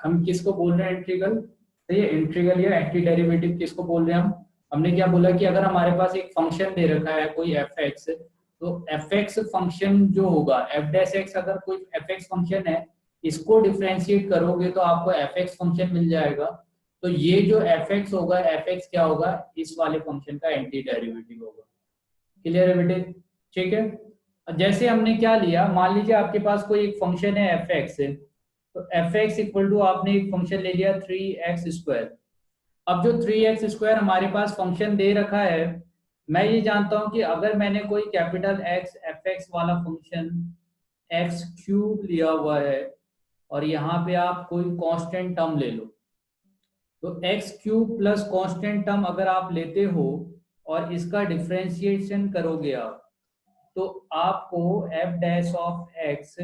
हम किसको बोल रहे हैं इंटीग्रल? तो ये इंटीग्रल या एंटी डेरिवेटिव किसको बोल रहे हैं हम? हमने क्या बोला कि अगर हमारे पास एक फंक्शन दे रखा है कोई एफ एक्स, तो एफ एक्स फंक्शन जो होगा एफ डैश एक्स, अगर कोई एफ एक्स फंक्शन है, इसको डिफ्रेंशिएट करोगे तो आपको एफ एक्स फंक्शन मिल जाएगा। तो ये जो एफ एक्स होगा, एफ एक्स क्या होगा? इस वाले फंक्शन का एंटी डेरिवेटिव होगा। क्लियर है बेटे? ठीक है। जैसे हमने क्या लिया, मान लीजिए आपके पास कोई एक फंक्शन है एफ एक्स, तो एफ एक्स इक्वल टू आपने एक फंक्शन ले लिया 3x²। अब जो 3x² हमारे पास फंक्शन दे रखा है, मैं ये जानता हूं कि अगर मैंने कोई कैपिटल एक्स एफ एक्स वाला फंक्शन x³ लिया हुआ है, और यहाँ पे आप कोई कांस्टेंट टर्म ले लो, तो x³ प्लस कांस्टेंट टर्म अगर आप लेते हो और इसका डिफरेंशिएशन करोगे आप, तो आपको f dash of x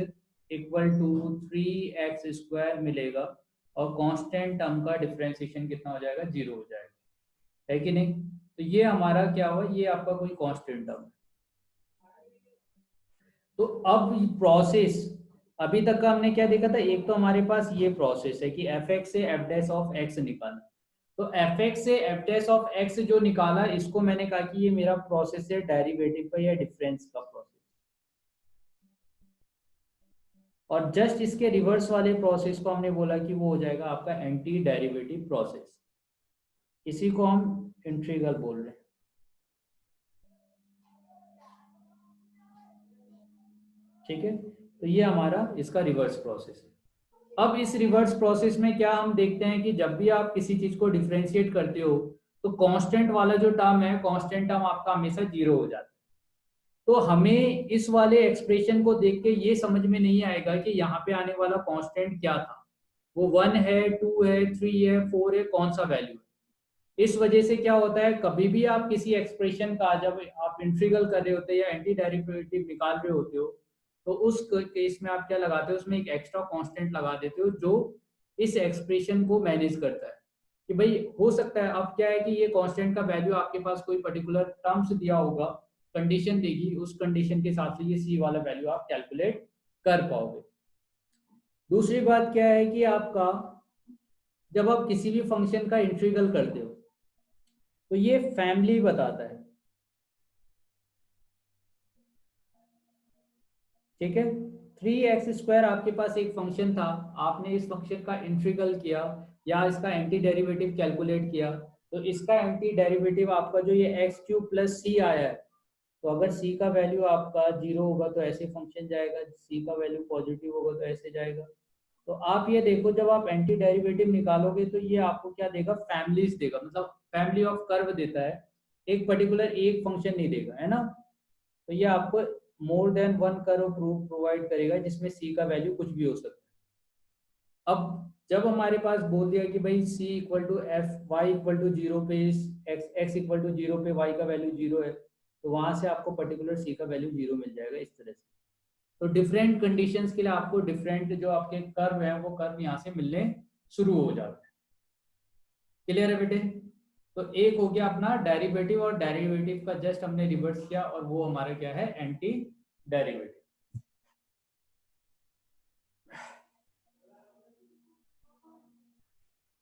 equal to 3x² मिलेगा, और कांस्टेंट टर्म का डिफरेंशिएशन कितना हो जाएगा? 0 हो जाएगा, है कि नहीं? तो ये हमारा क्या हुआ? ये आपका कोई कांस्टेंट टर्म है। तो अब प्रोसेस, अभी तक का हमने क्या देखा था? एक तो हमारे पास ये प्रोसेस है कि एफ एक्स से एफ डैश ऑफ एक्स निकालना। तो एफ एक्स से एफ डैश ऑफ एक्स जो निकाला, इसको मैंने कहा कि ये मेरा प्रोसेस है डेरिवेटिव का या डिफरेंस का प्रोसेस। और जस्ट इसके रिवर्स वाले प्रोसेस को हमने बोला कि वो हो जाएगा आपका एंटी डेरिवेटिव प्रोसेस। इसी को हम इंटीग्रल बोल रहे हैं। ठीक है, तो ये हमारा इसका रिवर्स प्रोसेस है। अब इस रिवर्स प्रोसेस में क्या हम देखते हैं कि जब भी आप किसी चीज को डिफरेंशिएट करते हो, तो कांस्टेंट वाला जो टर्म है, कांस्टेंट टर्म आपका हमेशा 0 हो जाता है। तो हमें इस वाले एक्सप्रेशन को देख के ये समझ में नहीं आएगा कि यहाँ पे आने वाला कांस्टेंट क्या था, वो 1 है, 2 है, 3 है, 4 है, कौन सा वैल्यू है। इस वजह से क्या होता है, कभी भी आप किसी एक्सप्रेशन का जब आप इंटीग्रल कर रहे होते हैं या एंटी डेरिवेटिव निकाल रहे होते हो, तो उस केस में आप क्या लगाते हो? उसमें एक एक्स्ट्रा कांस्टेंट लगा देते हो जो इस एक्सप्रेशन को मैनेज करता है। कि भाई हो सकता है, अब क्या है कि ये कांस्टेंट का वैल्यू आपके पास कोई पर्टिकुलर टर्म्स दिया होगा, कंडीशन देगी, उस कंडीशन के हिसाब से ये सी वाला वैल्यू आप कैलकुलेट कर पाओगे। दूसरी बात क्या है कि आपका जब आप किसी भी फंक्शन का इंटीग्रल करते हो, तो ये फैमिली बताता है। ठीक है, 3x² आपके पास एक फंक्शन था, आपने इस फंक्शन का इंटीग्रल किया या इसका एंटी डेरिवेटिव कैलकुलेट किया, तो इसका एंटी डेरिवेटिव आपका जो ये x³ प्लस सी आया है, तो अगर c का वैल्यू आपका 0 होगा तो ऐसे फंक्शन जाएगा, c का वैल्यू पॉजिटिव होगा तो ऐसे जाएगा। तो आप ये देखो, जब आप एंटी डेरिवेटिव निकालोगे तो ये आपको क्या देगा? फैमिलीज देगा, मतलब फैमिली ऑफ कर्व देता है, एक पर्टिकुलर एक फंक्शन नहीं देगा, है ना? तो ये आपको more than one curve provide करेगा जिसमें सी का वैल्यू कुछ भी हो सकता है। अब जब हमारे पास बोल दिया कि भाई c equal to f, y equal to 0 पे एक्स इक्वल टू 0 पे y का वैल्यू 0 है, तो वहां से आपको पर्टिकुलर c का वैल्यू 0 मिल जाएगा इस तरह से। तो डिफरेंट कंडीशंस के लिए आपको डिफरेंट जो आपके कर्व है वो कर्व यहाँ से मिलने शुरू हो जाते हैं। क्लियर है बेटे? तो एक हो गया अपना डेरिवेटिव, और डेरिवेटिव का जस्ट हमने रिवर्स किया, और वो हमारा क्या है? Anti derivative.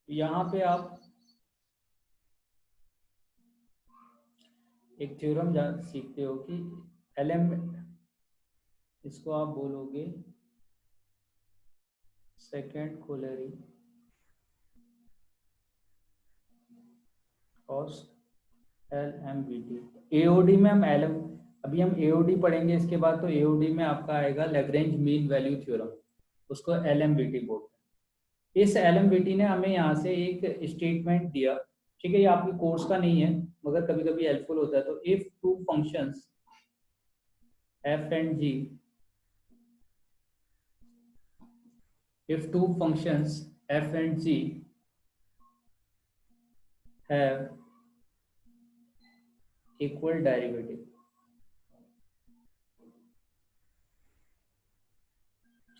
यहाँ पे आप एक थ्योरम सीखते हो कि एलएम, इसको आप बोलोगे second corollary cos LMVT। AOD में हम एलएम, अभी हम एओडी पढ़ेंगे इसके बाद, तो एओडी में आपका आएगा लैग्रेंज मीन वैल्यू थ्योरम, उसको LMVT बोलते हैं। इस LMVT ने हमें यहाँ से एक स्टेटमेंट दिया, ठीक है, ये आपके कोर्स का नहीं है मगर कभी कभी हेल्पफुल होता है। तो if two functions f and g, if two functions f and g have equal derivative,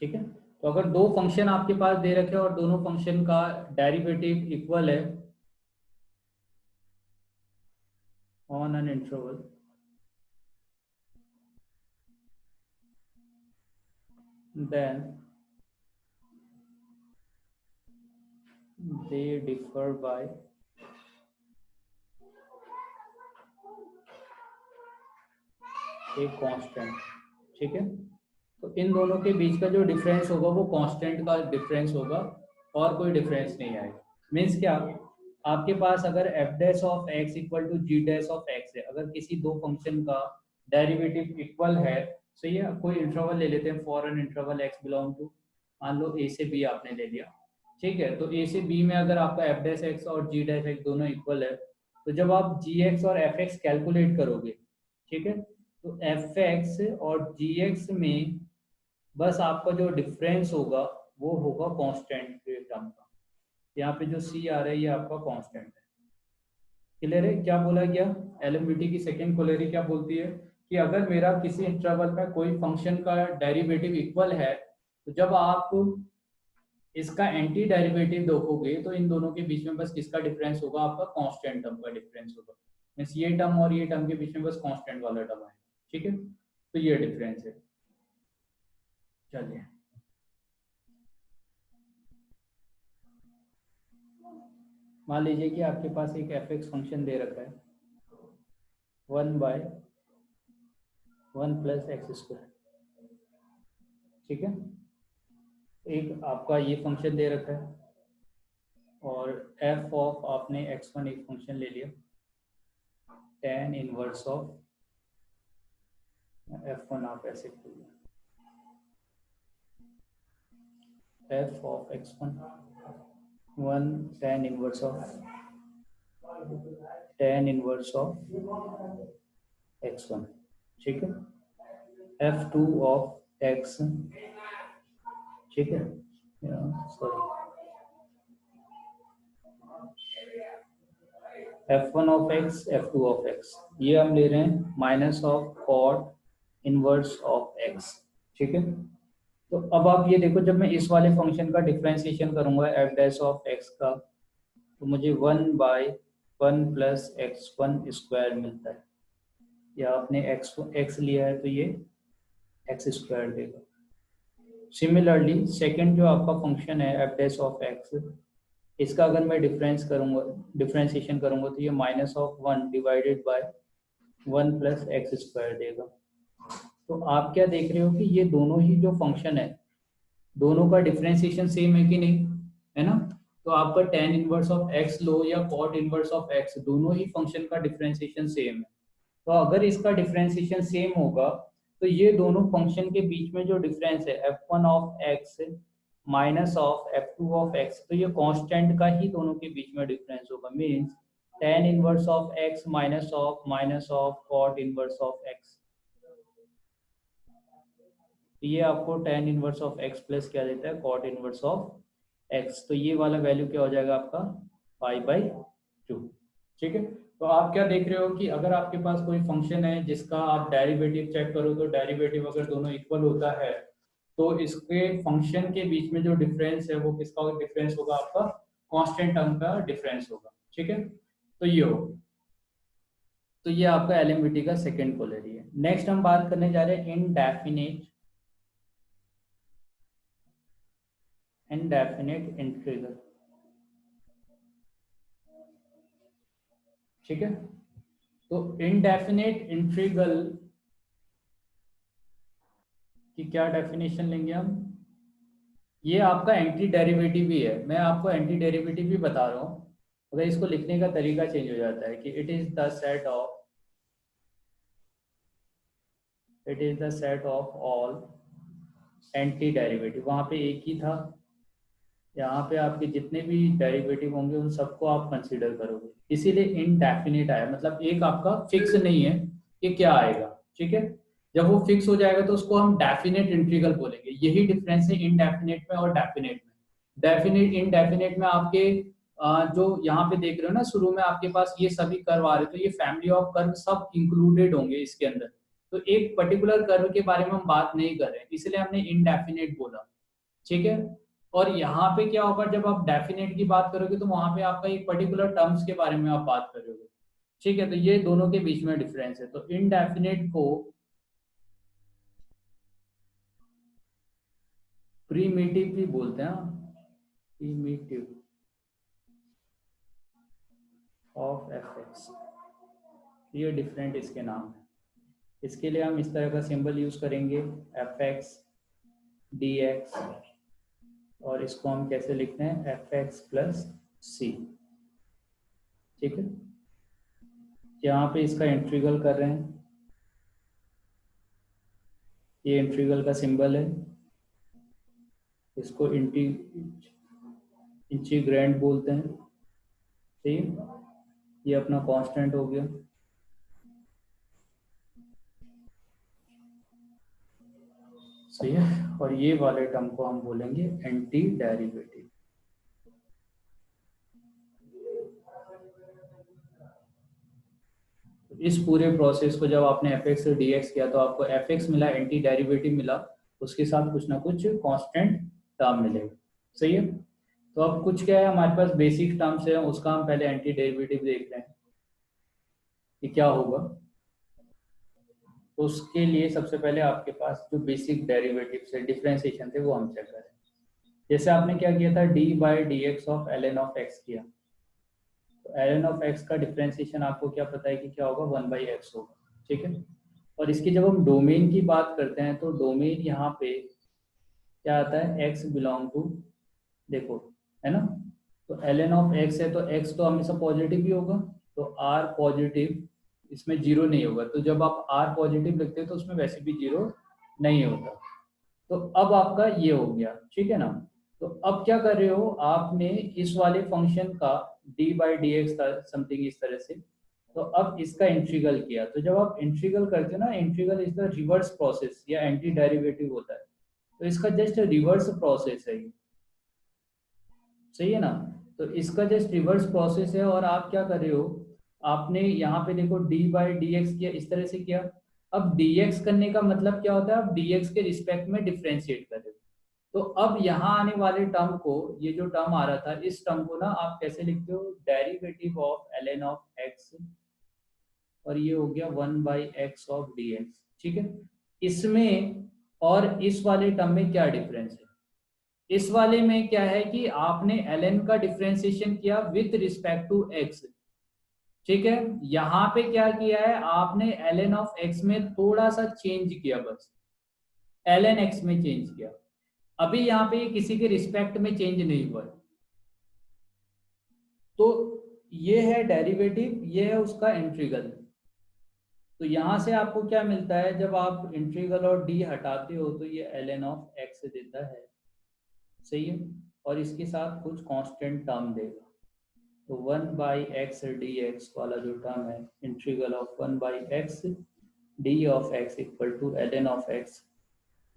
ठीक है, तो अगर दो फंक्शन आपके पास दे रखे हैं और दोनों फंक्शन का डेरिवेटिव इक्वल है on an interval, then they differ by एक कांस्टेंट, ठीक है। तो इन दोनों के बीच का जो डिफरेंस होगा वो कांस्टेंट का डिफरेंस होगा और कोई डिफरेंस नहीं आएगा। मीन्स क्या, आपके पास अगर f dash of x equal to g dash of x है, अगर किसी दो फंक्शन का डेरिवेटिव इक्वल है, सही है, कोई इंटरवल ले लेते हैं for n interval x belong to, मान लो ए से बी आपने ले लिया, ठीक है। तो ए से बी में अगर आपका एफ डैश एक्स और जी डैश एक्स दोनों इक्वल है, तो जब आप जी एक्स और एफ एक्स कैलकुलेट करोगे, ठीक है, तो एफ एक्स और जी एक्स में बस आपका जो डिफरेंस होगा वो होगा कांस्टेंट के टर्म का। यहाँ पे जो सी आ रहा है ये आपका कांस्टेंट है। क्लियर है क्या बोला गया? एलएमबीटी की सेकंड क्वेरी क्या बोलती है कि अगर मेरा किसी इंटरवल में कोई फंक्शन का डेरिवेटिव इक्वल है, तो जब आप इसका एंटी डेरिवेटिव देखोगे तो इन दोनों के बीच में बस किसका डिफरेंस होगा? आपका कांस्टेंट टर्म का डिफरेंस होगा। मींस ये टर्म और ये टर्म के बीच में बस कांस्टेंट वाला टर्म है, ठीक है। तो ये डिफरेंस है। चलिए, मान लीजिए कि आपके पास एक एफ एक्स फंक्शन दे रखा है 1/1 + x², ठीक है। एक आपका ये फंक्शन दे रखा है और एफ ऑफ आपने x1 एक फंक्शन ले लिया tan इनवर्स ऑफ f1, आप ऐसे f of x1 1 tan inverse of x1, ठीक है। f2 ऑफ x, ठीक है, sorry, f1 of x f2 of x, ये हम ले रहे हैं minus of cot inverse of x, ठीक है। तो अब आप ये देखो, जब मैं इस वाले फंक्शन का डिफरेंशिएशन करूंगा एफ डैश ऑफ एक्स का, तो मुझे 1/1 + x1² मिलता है, या आपने x लिया है तो ये x² देगा। सिमिलरली सेकंड जो आपका फंक्शन है एफ डैश ऑफ एक्स, इसका अगर मैं डिफरेंशिएशन करूंगा तो ये -1/1 + x² देगा। तो आप क्या देख रहे हो कि ये दोनों ही जो फंक्शन है, दोनों का डिफरेंशिएशन सेम है कि नहीं, है ना। तो आपका tan इनवर्स ऑफ x लो या cot इनवर्स ऑफ x, दोनों ही फंक्शन का डिफरेंशिएशन सेम है। तो अगर इसका डिफरेंशिएशन सेम होगा, तो ये दोनों फंक्शन के बीच में जो डिफरेंस है f1 of x minus of f2 of x, तो ये कांस्टेंट का ही दोनों के बीच में डिफरेंस होगा। Means tan inverse of x minus of cot inverse of x, ये आपको tan inverse of x plus क्या देता है? cot inverse of x। तो ये वाला वैल्यू क्या हो जाएगा आपका? π/2, ठीक है। तो आप क्या देख रहे हो कि अगर आपके पास कोई फंक्शन है जिसका आप डेरिवेटिव चेक करो, तो डेरिवेटिव अगर दोनों इक्वल होता है, तो इसके फंक्शन के बीच में जो डिफरेंस है वो किसका डिफरेंस होगा? आपका कांस्टेंट टर्म का डिफरेंस होगा, ठीक है। तो ये हो, तो ये आपका एलएमवीटी का सेकंड क्वालिटी है। नेक्स्ट हम बात करने जा रहे हैं इनडेफिनेट इंटीग्रल, ठीक है। तो इनडेफिनेट इंटीग्रल की क्या डेफिनेशन लेंगे हम? ये आपका एंटी डेरिवेटिव भी है, मैं आपको एंटी डेरिवेटिव भी बता रहा हूँ। अगर इसको लिखने का तरीका चेंज हो जाता है कि it is the set of all anti derivative, वहां पे एक ही था, यहाँ पे आपके जितने भी डेरिवेटिव होंगे उन सबको आप कंसीडर करोगे, इसीलिए इनडेफिनिट आया। मतलब एक आपका फिक्स नहीं है कि क्या आएगा, ठीक है। जब वो फिक्स हो जाएगा तो उसको हम डेफिनेट इंटीग्रल बोलेंगे। यही डिफरेंस है इनडेफिनेट में और डेफिनेट में। डेफिनेट इनडेफिनेट में आपके जो यहाँ पे देख रहे हो ना, शुरू में आपके पास ये सभी कर्व आ रहे, तो ये फैमिली ऑफ कर्व सब इंक्लूडेड होंगे इसके अंदर। तो एक पर्टिकुलर कर्व के बारे में हम बात नहीं कर रहे, इसलिए हमने इनडेफिनेट बोला, ठीक है। और यहाँ पे क्या होगा, जब आप डेफिनेट की बात करोगे तो वहां पे आपका एक पर्टिकुलर टर्म्स के बारे में आप बात करोगे, ठीक है। तो ये दोनों के बीच में डिफरेंस है। तो इनडेफिनेट को प्रीमिटिव भी बोलते हैं, प्रीमिटिव, ऑफ एफ एक्स, ये डिफरेंट इसके नाम है। इसके लिए हम इस तरह का सिंबल यूज करेंगे एफ एक्स डी एक्स, और इसको हम कैसे लिखते हैं एफ एक्स प्लस सी। ठीक है, यहाँ पे इसका इंटीग्रल कर रहे हैं, ये इंटीग्रल का सिंबल है, इसको इंटीग्रैंड बोलते हैं। ठीक है, ये अपना कांस्टेंट हो गया। सही है, और ये वाले टर्म को हम बोलेंगे एंटी डेरिवेटिव। इस पूरे प्रोसेस को जब आपने एफ एक्स से डी एक्स किया तो आपको एफ एक्स मिला, एंटी डेरिवेटिव मिला, उसके साथ कुछ ना कुछ कांस्टेंट टर्म मिलेगा। सही है, तो अब कुछ क्या है हमारे पास बेसिक टर्म्स है, उसका हम पहले एंटी डेरिवेटिव देख रहे हैं कि क्या होगा। तो उसके लिए सबसे पहले आपके पास जो बेसिक डेरिवेटिव से डिफरेंशिएशन थे वो हम चेक करें। जैसे आपने क्या किया था, d by d x of l N of x किया, तो एल एन ऑफ एक्स का डिफरेंशिएशन आपको क्या पता है कि क्या होगा, वन बाई एक्स होगा। ठीक है, और इसकी जब हम डोमेन की बात करते हैं तो डोमेन यहाँ पे क्या आता है, एक्स बिलोंग टू, देखो है ना, तो एल एन ऑफ एक्स है तो एक्स तो हमेशा पॉजिटिव ही होगा, तो आर पॉजिटिव, इसमें जीरो नहीं होगा, तो जब आप आर पॉजिटिव लिखते हैं तो उसमें वैसे भी जीरो नहीं होता। तो अब आपका ये हो गया, ठीक है ना। तो अब क्या कर रहे हो, आपने इस वाले फंक्शन का डी बाई डी एक्स था समथिंग इस तरह से, तो अब इसका इंटीग्रल किया। तो जब आप इंटीग्रल करते हो ना, integral is the reverse process या एंटी डेरिवेटिव होता है, तो इसका जस्ट रिवर्स प्रोसेस है ये। सही है ना, तो इसका जस्ट रिवर्स प्रोसेस है। और आप क्या कर रहे हो, आपने यहाँ पे देखो डी बाई डी एक्स किया, इस तरह से किया। अब dx करने का मतलब क्या होता है, आप dx के रिस्पेक्ट में डिफ्रेंशिएट कर रहे हो। तो अब यहाँ आने वाले टर्म को, ये जो टर्म आ रहा था, इस टर्म को ना आप कैसे लिखते हो, derivative of l N of x, और ये हो गया one by x of d x. ठीक है, इसमें और इस वाले टर्म में क्या डिफरेंस है, इस वाले में क्या है कि आपने ln का डिफरेंशिएशन किया विथ रिस्पेक्ट टू x। ठीक है, यहाँ पे क्या किया है आपने, ln ऑफ x में थोड़ा सा चेंज किया, बस ln x में चेंज किया। अभी यहाँ पे किसी के रिस्पेक्ट में चेंज नहीं हुआ है। तो ये है डेरिवेटिव, ये है उसका इंटीग्रल। तो यहाँ से आपको क्या मिलता है, जब आप इंटीग्रल और d हटाते हो तो ये ln ऑफ x देता है। सही है, और इसके साथ कुछ कांस्टेंट टर्म देगा, तो one by X D X वाला जो टर्म है, integral of one by X D of x equal to L N of x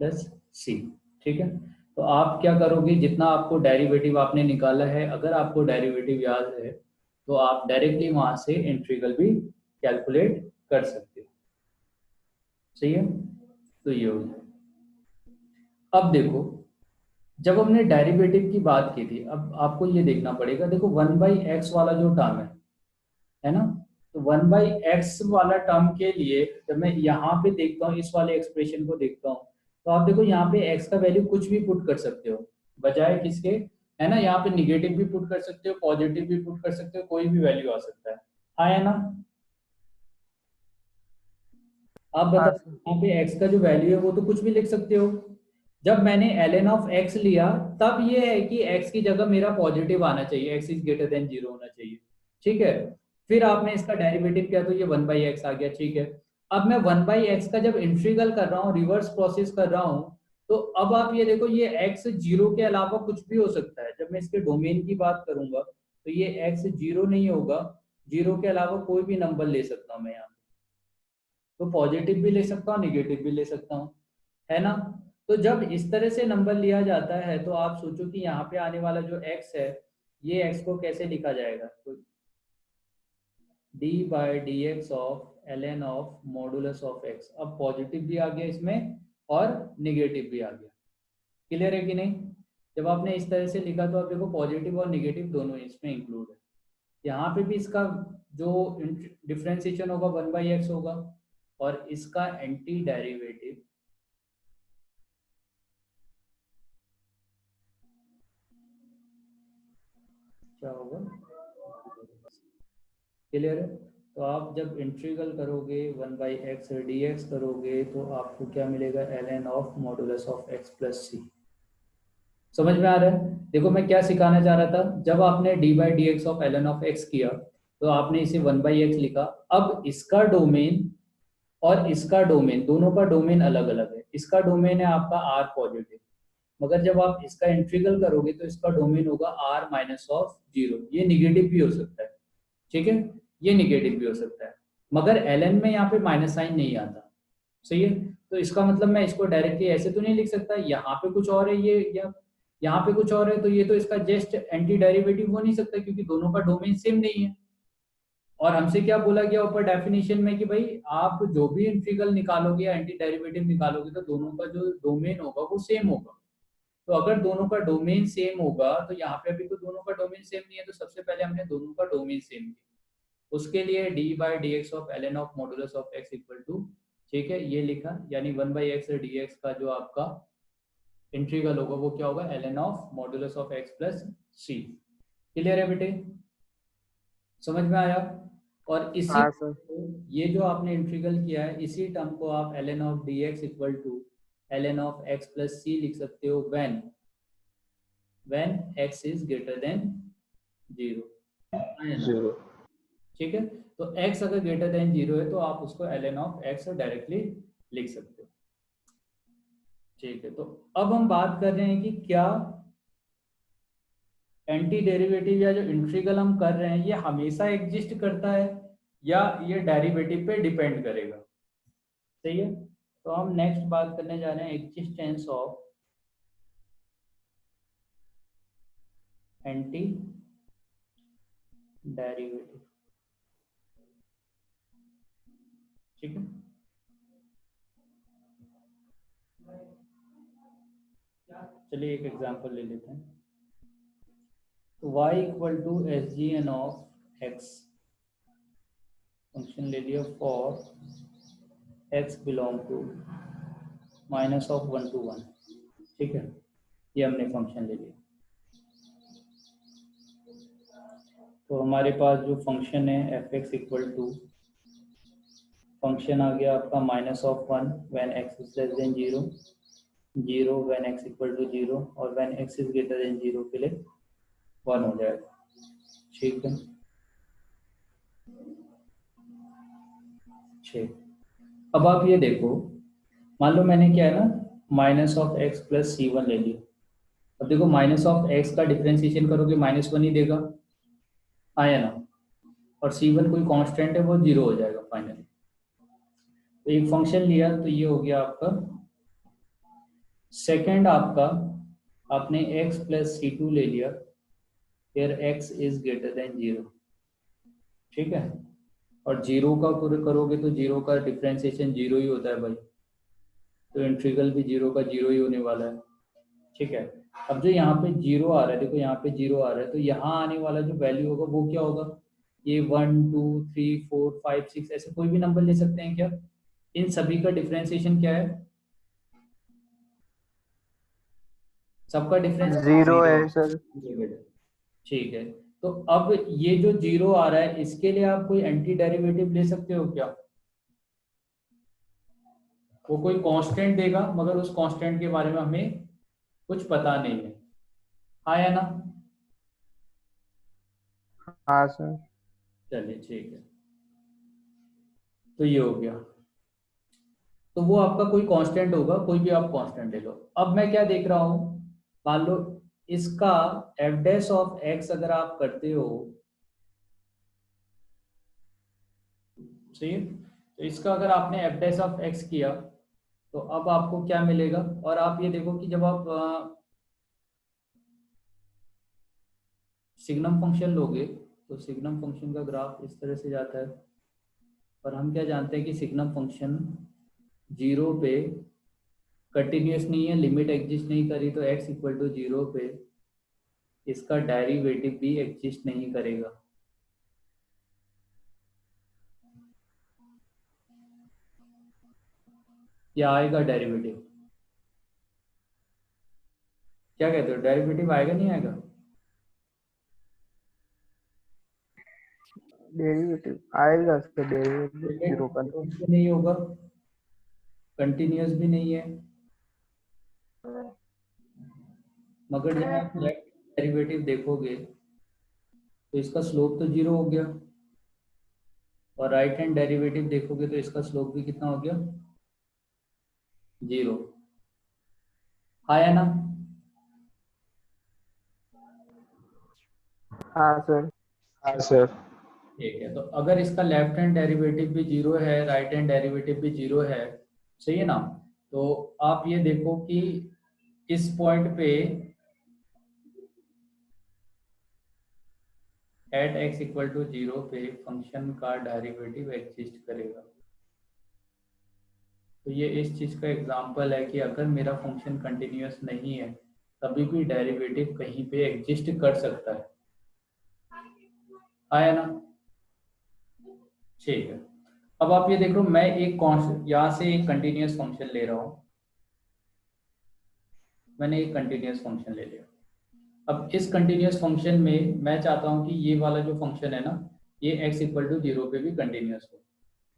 plus C. ठीक है, तो आप क्या करोगे, जितना आपको डेरिवेटिव आपने निकाला है, अगर आपको डेरिवेटिव याद है तो आप डायरेक्टली वहां से इंटीग्रल भी कैलकुलेट कर सकते हो। सही है, तो ये हो गया। अब देखो, जब हमने डेरिवेटिव की बात की थी, अब आपको ये देखना पड़ेगा, देखो वन बाई एक्स वाला जो टर्म है ना, तो वन बाई एक्स वाला टर्म के लिए जब मैं यहाँ पे देखता हूँ, इस वाले एक्सप्रेशन को देखता हूँ, तो आप देखो यहाँ पे एक्स का वैल्यू कुछ भी पुट कर सकते हो, बजाय किसके, है ना, यहाँ पे निगेटिव भी पुट कर सकते हो, पॉजिटिव भी पुट कर सकते हो, कोई भी वैल्यू आ सकता है। हाँ है ना, आप हाँ बताओ, सर। यहाँ पे एक्स का जो वैल्यू है वो तो कुछ भी लिख सकते हो। जब मैंने ln ऑफ x लिया, तब ये है कि x की जगह मेरा पॉजिटिव आना चाहिए, x is greater than zero होना चाहिए। ठीक है, फिर आपने इसका डेरिवेटिव किया तो ये वन बाई एक्स आ गया। ठीक है, अब मैं वन बाई एक्स का जब इंटीग्रल कर रहा हूँ, रिवर्स प्रोसेस कर रहा हूँ, तो अब आप ये देखो, ये x जीरो के अलावा कुछ भी हो सकता है। जब मैं इसके डोमेन की बात करूंगा तो ये x जीरो नहीं होगा, जीरो के अलावा कोई भी नंबर ले सकता हूँ मैं यहाँ, तो पॉजिटिव भी ले सकता हूँ, निगेटिव भी ले सकता हूँ, है ना। तो जब इस तरह से नंबर लिया जाता है तो आप सोचो कि यहाँ पे आने वाला जो x है, ये x को कैसे लिखा जाएगा, तो d by d x of l N of modulus of x. अब पॉजिटिव भी आ गया इसमें और निगेटिव भी आ गया। क्लियर है कि नहीं, जब आपने इस तरह से लिखा तो आप देखो पॉजिटिव और निगेटिव दोनों इसमें इंक्लूड है। यहाँ पे भी इसका जो डिफ्रेंसिएशन होगा वन बाई एक्स होगा, और इसका एंटी डेरिवेटिव क्या होगा, क्लियर है? तो आप जब इंटीग्रल करोगे 1/x dx करोगे तो आपको क्या मिलेगा, ln of modulus of x plus C. समझ में आ रहा है? देखो मैं क्या सिखाना चाह रहा था, जब आपने D by d x of ln of x किया तो आपने इसे 1/x लिखा। अब इसका डोमेन और इसका डोमेन, दोनों का डोमेन अलग अलग है। इसका डोमेन है आपका r पॉजिटिव, मगर जब आप इसका इंटीग्रल करोगे तो इसका डोमेन होगा r माइनस ऑफ जीरो। ये निगेटिव भी हो सकता है, ठीक है, ये निगेटिव भी हो सकता है, मगर ln में यहाँ पे माइनस साइन नहीं आता। सही है? तो इसका मतलब मैं इसको डायरेक्टली ऐसे तो नहीं लिख सकता, यहाँ पे कुछ और है ये, या यहाँ पे कुछ और है, तो ये तो इसका जस्ट एंटी डेरिवेटिव हो नहीं सकता क्योंकि दोनों का डोमेन सेम नहीं है। और हमसे क्या बोला गया ऊपर डेफिनेशन में कि भाई आप जो भी इंटीग्रल निकालोगे या एंटी डेरिवेटिव निकालोगे तो दोनों का जो डोमेन होगा वो सेम होगा। तो अगर दोनों का डोमेन सेम होगा तो यहाँ पे अभी तो दोनों का डोमेन सेम नहीं है, तो सबसे पहले हमने दोनों का डोमेन सेम किया। उसके लिए d by d x of ln of modulus of x equal to, ठीक है, ये लिखा, यानी 1/x डी एक्स का जो आपका इंटीग्रल होगा वो क्या होगा, ln of modulus of x plus c. Clear है बेटे? समझ में आया? और इसी हाँ सर। ये जो आपने इंटीग्रल किया है इसी टर्म को आप ln of dx equal to ln of x plus C लिख सकते हो when x is greater than zero, है ना? जीरो। ठीक है, तो x अगर ग्रेटर देन जीरो है तो आप उसको ln ऑफ x डायरेक्टली लिख सकते हो। ठीक है, तो अब हम बात कर रहे हैं कि क्या एंटी डेरिवेटिव या जो इंटीग्रल हम कर रहे हैं ये हमेशा एग्जिस्ट करता है या ये डेरिवेटिव पे डिपेंड करेगा। सही है, तो हम नेक्स्ट बात करने जा रहे हैं एग्जिस्टेंस ऑफ एंटी डेरिवेटिव। ठीक है, चलिए एक एग्जांपल ले लेते हैं। तो y equal to s g n of x function ले लिया for x belong to minus of 1 to 1। ठीक है, ये हमने फंक्शन ले लिया। तो हमारे पास जो फंक्शन है F x equal to, function आ गया आपका minus of 1 when x is less than zero, zero when x equal to zero, और when x is greater than zero के लिए 1 हो जाएगा। ठीक है, ठीक। अब आप ये देखो, मान लो मैंने क्या है ना, minus of x plus c one ले लिया। अब देखो माइनस ऑफ एक्स का डिफ्रेंसिएशन करोगे माइनस वन ही देगा, आया ना? और सी वन कोई कांस्टेंट है वो जीरो हो जाएगा फाइनली। तो एक फंक्शन लिया तो ये हो गया आपका सेकंड आपका, आपने x प्लस सी टू ले लिया, फिर x is greater than zero. ठीक है, और जीरो का करोगे तो जीरो का डिफ्रेंसिएशन जीरो ही होता है भाई, तो इंटीग्रल भी जीरो का जीरो ही होने वाला है। ठीक है, अब जो यहाँ पे जीरो आ रहा है, देखो यहाँ पे जीरो आ रहा है, तो यहाँ आने वाला जो वैल्यू होगा वो क्या होगा, ये 1 2 3 4 5 6 ऐसे कोई भी नंबर ले सकते हैं क्या? इन सभी का डिफ्रेंसिएशन क्या है, सबका डिफरेंस जीरो है सर। ठीक है, तो अब ये जो जीरो आ रहा है इसके लिए आप कोई एंटी डेरिवेटिव ले सकते हो क्या? वो कोई कांस्टेंट देगा मगर उस कांस्टेंट के बारे में हमें कुछ पता नहीं है, हाँ या ना? हाँ सर। चलिए ठीक है, तो ये हो गया। तो वो आपका कोई कांस्टेंट होगा, कोई भी आप कांस्टेंट ले लो। अब मैं क्या देख रहा हूं, मान लो इसका एफ डैश ऑफ एक्स अगर आप करते हो, सही है, तो इसका अगर आपने एफ डैश ऑफ एक्स किया तो अब आपको क्या मिलेगा, और आप ये देखो कि जब आप सिग्नम फंक्शन लोगे तो सिग्नम फंक्शन का ग्राफ इस तरह से जाता है, और हम क्या जानते हैं कि सिग्नम फंक्शन जीरो पे कंटिन्यूस नहीं है, लिमिट एग्जिस्ट नहीं करी तो x इक्वल टू जीरो पे इसका डेरिवेटिव भी एग्जिस्ट नहीं करेगा। या आएगा डेरिवेटिव? क्या कहते हो, डेरिवेटिव आएगा नहीं आएगा? डेरिवेटिव आएगा सर, डेरिवेटिव जीरो का तो। कुछ भी नहीं होगा, कंटिन्यूअस भी नहीं है, मगर जब आप लेफ्ट डेरिवेटिव देखोगे तो इसका स्लोप तो जीरो हो गया, और राइट हैंड डेरिवेटिव देखोगे तो इसका स्लोप भी कितना हो गया, जीरो। आया ना? हाँ सर। हाँ सर। ठीक है, तो अगर इसका लेफ्ट हैंड डेरिवेटिव भी जीरो है, राइट हैंड डेरिवेटिव भी जीरो है, सही है ना, तो आप ये देखो कि इस पॉइंट पे at x equal to zero पे फंक्शन का डेरिवेटिव एग्जिस्ट करेगा। तो ये इस चीज का एग्जांपल है कि अगर मेरा फंक्शन कंटिन्यूअस नहीं है तभी भी डेरिवेटिव कहीं पे एग्जिस्ट कर सकता है। आया ना? ठीक है, अब आप ये देखो, मैं एक कॉन्स्टेंट यहाँ से एक कंटिन्यूअस फंक्शन ले रहा हूँ, मैंने एक कंटिन्यूअस फंक्शन ले लिया। अब इस कंटिन्यूअस फंक्शन में मैं चाहता हूँ कि ये वाला जो फंक्शन है ना, ये x इक्वल टू जीरो पे भी कंटिन्यूअस हो।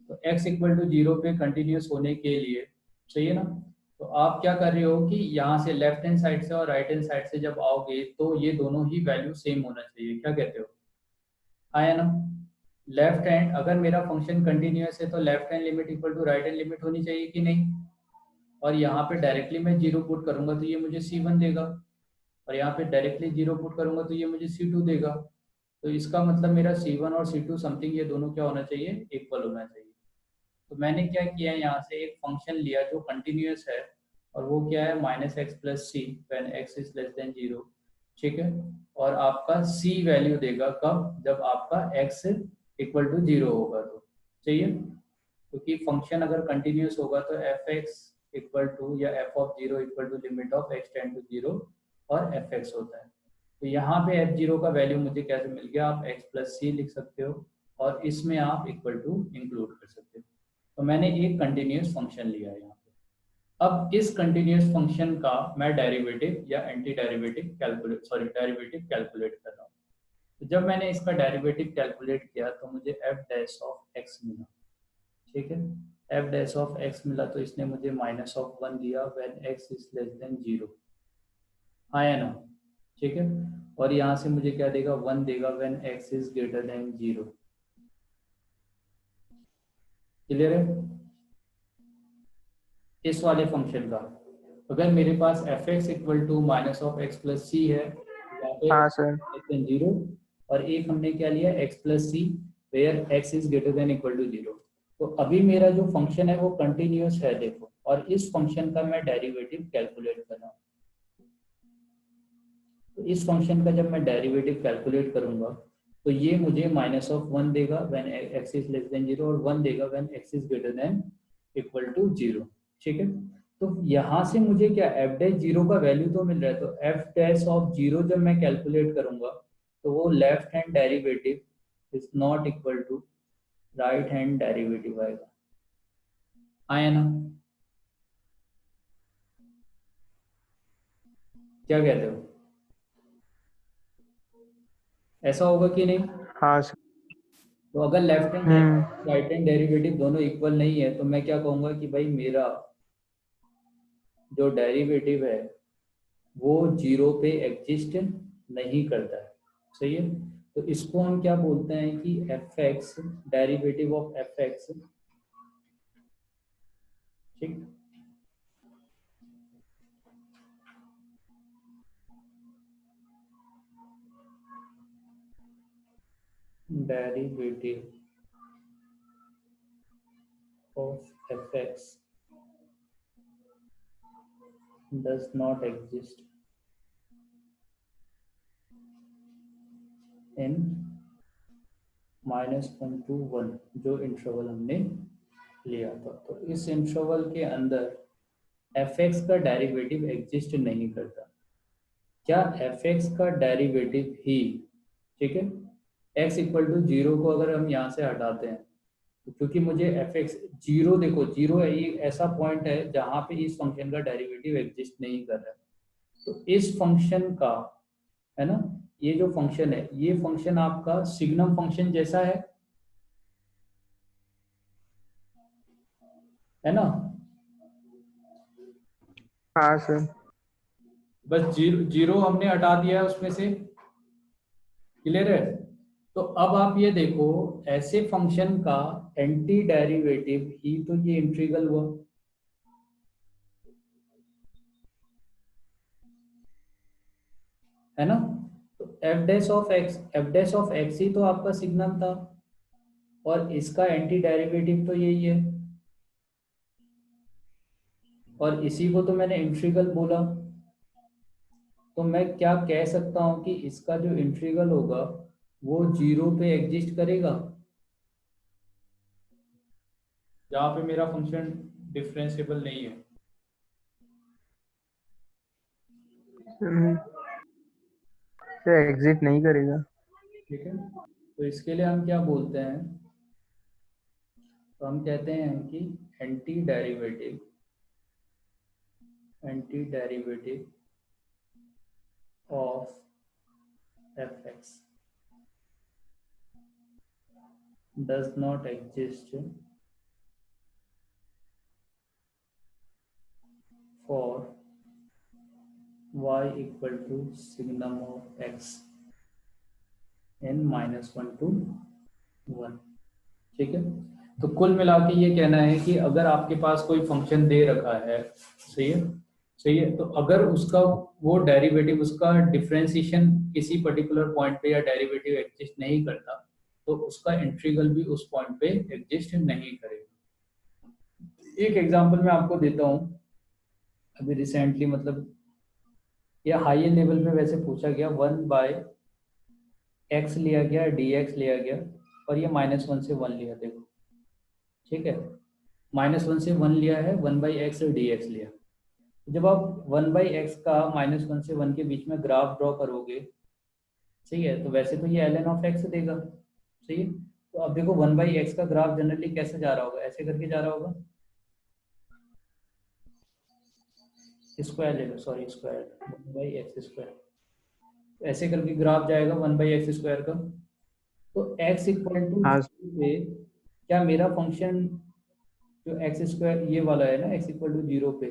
तो x इक्वल टू जीरो पे कंटिन्यूअस होने के लिए, सही है ना, तो आप क्या कर रहे हो कि यहाँ से लेफ्ट हैंड साइड से और राइट हैंड साइड से जब आओगे तो ये दोनों ही वैल्यू सेम होना चाहिए। क्या कहते हो? आया ना? लेफ्ट हैंड, अगर मेरा फंक्शन कंटिन्यूअस है तो left hand limit equal to right hand limit होनी चाहिए कि नहीं? और यहाँ पे डायरेक्टली मैं जीरो पुट करूंगा तो ये मुझे C1 देगा, और यहाँ पे डायरेक्टली जीरो पुट करूंगा तो ये मुझे C2 देगा। तो इसका मतलब मेरा C1 और C2 समथिंग ये दोनों क्या होना चाहिए, इक्वल होना चाहिए। तो मैंने क्या किया, यहाँ से एक फंक्शन लिया जो कंटिन्यूअस है, और वो क्या है, minus x plus see when x is less than zero. ठीक है, और आपका C वैल्यू देगा कब, जब आपका x इक्वल टू जीरो होगा। तो चाहिए, क्योंकि फंक्शन अगर कंटिन्यूअस होगा तो एफ एक्स इक्वल टू या f of zero equal to limit of x tend to zero और एफ एक्स होता है। तो यहाँ पे एफ जीरो का वैल्यू मुझे कैसे मिल गया, आप एक्स प्लस सी लिख सकते हो और इसमें आप इक्वल टू इंक्लूड कर सकते हो। तो मैंने एक कंटिन्यूअस फंक्शन लिया है यहाँ पे। अब इस कंटिन्यूअस फंक्शन का मैं डेरिवेटिव या एंटी डेरिवेटिव डेरिवेटिव कैलकुलेट कर रहा हूँ। तो जब मैंने इसका डेरिवेटिव कैलकुलेट किया तो मुझे एफ डैश ऑफ एक्स मिला। ठीक है, एफ डैश ऑफ एक्स मिला तो इसने मुझे माइनस ऑफ वन दिया when x is less than zero. आया ना? ठीक है, और यहाँ से मुझे क्या देगा, वन देगा when x is greater than zero. Clear है? इस वाले फंक्शन का अगर मेरे पास F x equal to minus of x plus C है या फिर हाँ सर। लेस देन जीरो, और एक हमने क्या लिया, x plus c where x is greater than equal to zero. तो अभी मेरा जो फंक्शन है वो कंटिन्यूअस है, देखो, और इस फंक्शन का मैं डेरिवेटिव कैलकुलेट कर रहा हूँ। तो इस फंक्शन का जब मैं डेरिवेटिव कैलकुलेट करूंगा तो ये मुझे माइनस ऑफ वन देगा when x is less than zero, और वन देगा when x is greater than equal to zero. ठीक है, तो यहाँ से मुझे क्या, एफ डैश जीरो का वैल्यू तो मिल रहा है, तो एफ डैश ऑफ जीरो जब मैं कैलकुलेट करूंगा तो वो left hand derivative is not equal to right hand derivative आएगा। आया ना? क्या कहते हो, ऐसा होगा कि नहीं? हाँ सर। तो अगर left hand right hand derivative दोनों इक्वल नहीं है तो मैं क्या कहूंगा कि भाई मेरा जो डेरिवेटिव है वो जीरो पे एग्जिस्ट नहीं करता है। सही है, तो इसको हम क्या बोलते हैं कि f x, derivative of f x. ठीक, derivative of f x does not exist in -1 to 1 जो इंटरवल हमने लिया था। तो इस इंटरवल के अंदर एफ एक्स का डेरिवेटिव एग्जिस्ट नहीं करता। क्या एफ एक्स का डेरिवेटिव ही, ठीक है, एक्स इक्वल टू जीरो को अगर हम यहाँ से हटाते हैं तो क्योंकि मुझे एफ एक्स जीरो, देखो जीरो है ये ऐसा पॉइंट है जहाँ पे इस फंक्शन का डेरिवेटिव एग्जिस्ट नहीं कर रहा है। तो इस फंक्शन का, है ना, ये जो फंक्शन है ये फंक्शन आपका सिग्नम फंक्शन जैसा है, है ना। हाँ सर। बस जीरो जीरो हमने हटा दिया है उसमें से, क्लियर है। तो अब आप ये देखो, ऐसे फंक्शन का एंटी डेरिवेटिव ही तो ये इंटीग्रल हुआ, है ना। तो एफ डैश ऑफ एक्स ही तो आपका सिग्नल था, और इसका एंटी डेरिवेटिव तो यही है, और इसी को तो मैंने इंटीग्रल बोला। तो मैं क्या कह सकता हूं कि इसका जो इंटीग्रल होगा वो जीरो पे एग्जिस्ट करेगा, जहां पे मेरा फंक्शन डिफरेंशिएबल नहीं है। एग्जिट नहीं करेगा। ठीक है, तो इसके लिए हम क्या बोलते हैं, तो हम कहते हैं कि anti derivative of f x does not exist for y equal to signum of x in -1 to 1। ठीक है, तो कुल मिला के ये कहना है कि अगर आपके पास कोई फंक्शन दे रखा है, सही है, सही है, तो अगर उसका वो डेरिवेटिव, उसका डिफरेंशिएशन किसी पर्टिकुलर पॉइंट पे या डेरिवेटिव एग्जिस्ट नहीं करता, तो उसका इंटीग्रल भी उस पॉइंट पे एग्जिस्ट नहीं करेगा। एक एग्जांपल मैं आपको देता हूँ, अभी रिसेंटली, मतलब या हाई लेवल में वैसे पूछा गया, 1/x लिया गया, dx लिया गया, और ये -1 से 1 लिया, देखो, ठीक है, -1 से 1 लिया है, 1/x डी एक्स लिया। जब आप 1/x का -1 से 1 के बीच में ग्राफ ड्रॉ करोगे, सही है, तो वैसे तो ये ln ऑफ x देगा, सही है। तो अब देखो 1/x का ग्राफ जनरली कैसे जा रहा होगा, ऐसे करके जा रहा होगा, स्क्वायर ले लो, सॉरी स्क्वायर, 1/x स्क्वायर, ऐसे करके ग्राफ जाएगा 1/x स्क्वायर का। तो x इक्वल टू हाँ पे क्या मेरा फंक्शन जो एक्स स्क्वायर ये वाला है ना, x इक्वल टू 0 पे,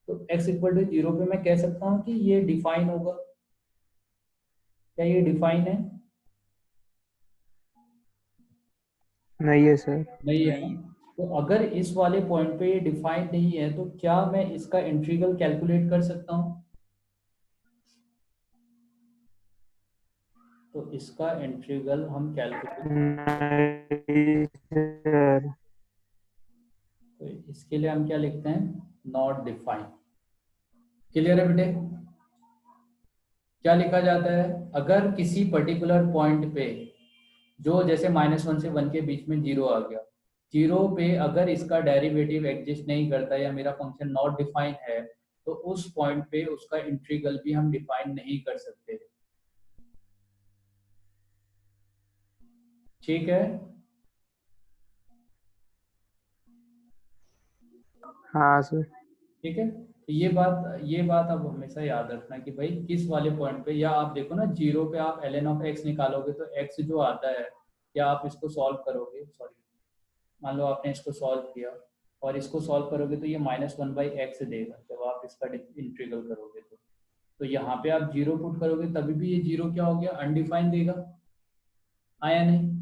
तो x इक्वल टू 0 पे मैं कह सकता हूँ कि ये डिफाइन होगा, क्या ये डिफाइन है? नहीं है सर। नहीं है ना। तो अगर इस वाले पॉइंट पे ये डिफाइन नहीं है, तो क्या मैं इसका इंटीग्रल कैलकुलेट कर सकता हूँ? तो इसका इंटीग्रल हम कैलकुलेट, नहीं सर। तो इसके लिए हम क्या लिखते हैं, नॉट डिफाइन। क्लियर है बेटे? क्या लिखा जाता है, अगर किसी पर्टिकुलर पॉइंट पे, जो जैसे -1 से 1 के बीच में जीरो आ गया, जीरो पे अगर इसका डेरिवेटिव एग्जिस्ट नहीं करता या मेरा फंक्शन नॉट डिफाइन है, तो उस पॉइंट पे उसका इंटीग्रल भी हम डिफाइन नहीं कर सकते। ठीक है, हाँ सर। ठीक है, तो ये बात आप हमेशा याद रखना कि भाई किस वाले पॉइंट पे, या आप देखो ना जीरो पे आप ln ऑफ x निकालोगे तो x जो आता है, या आप इसको सॉल्व करोगे, सॉरी, मान लो आपने इसको सॉल्व किया और इसको सॉल्व करोगे, तो ये -1/x देगा जब आप इसका इंटीग्रल करोगे, तो यहाँ पे आप जीरो पुट करोगे तभी भी ये जीरो क्या हो गया, अनडिफाइंड देगा, आया नहीं।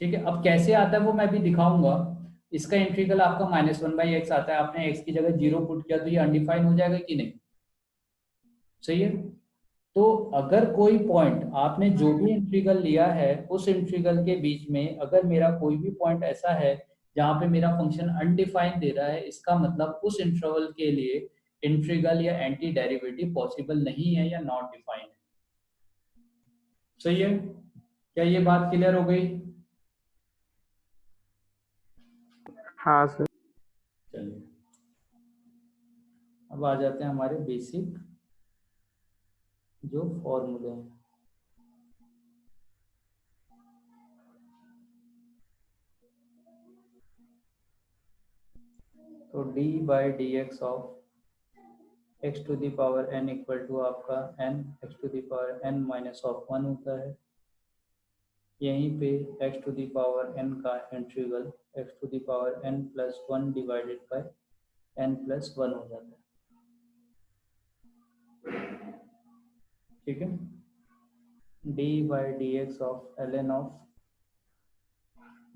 ठीक है, अब कैसे आता है वो मैं भी दिखाऊंगा। इसका इंटीग्रल आपका -1/x आता है, आपने x की जगह जीरो पुट किया, तो ये अनडिफाइंड हो जाएगा कि नहीं, सही है। तो अगर कोई पॉइंट आपने जो भी इंटीग्रल लिया है, उस इंटीग्रल के बीच में अगर मेरा कोई भी पॉइंट ऐसा है जहां पे मेरा फंक्शन अनडिफाइंड दे रहा है, इसका मतलब उस इंटरवल के लिए इंटीग्रल या एंटी डेरिवेटिव पॉसिबल नहीं है या नॉट डिफाइंड है, सही है। क्या ये बात क्लियर हो गई? हाँ सर। चलिए, अब आ जाते हैं हमारे बेसिक जो फॉर्मूले हैं। तो d/dx of x to the power n equal to आपका n x to the power n -1 होता है। यहीं पे x to the power n का integral x to the power n plus 1 divided by n plus 1 हो जाता है। ठीक है, d by d x of ln of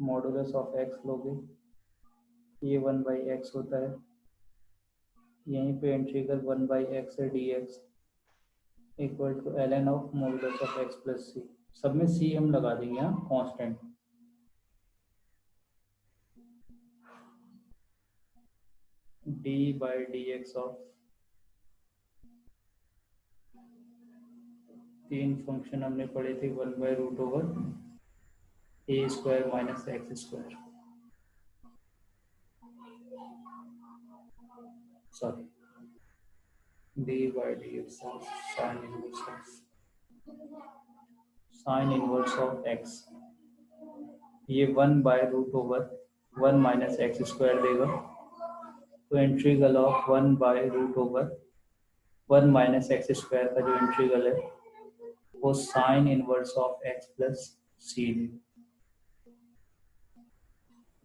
modulus of x लोगे, ये 1 बाई एक्स होता है, यहीं पे इंटीग्रल 1 बाई एक्स है d x equal to ln of modulus of x plus c. सब में सी हम लगा देंगे, हाँ, constant. D by d x of तीन फंक्शन हमने पढ़े थे, 1 by root over a square minus x square, sorry, d by d x of sine inverse of x, ये 1 by root over 1 minus x square देगा, तो integral of 1 by root over 1 minus x square का जो integral है वो sine inverse of x plus c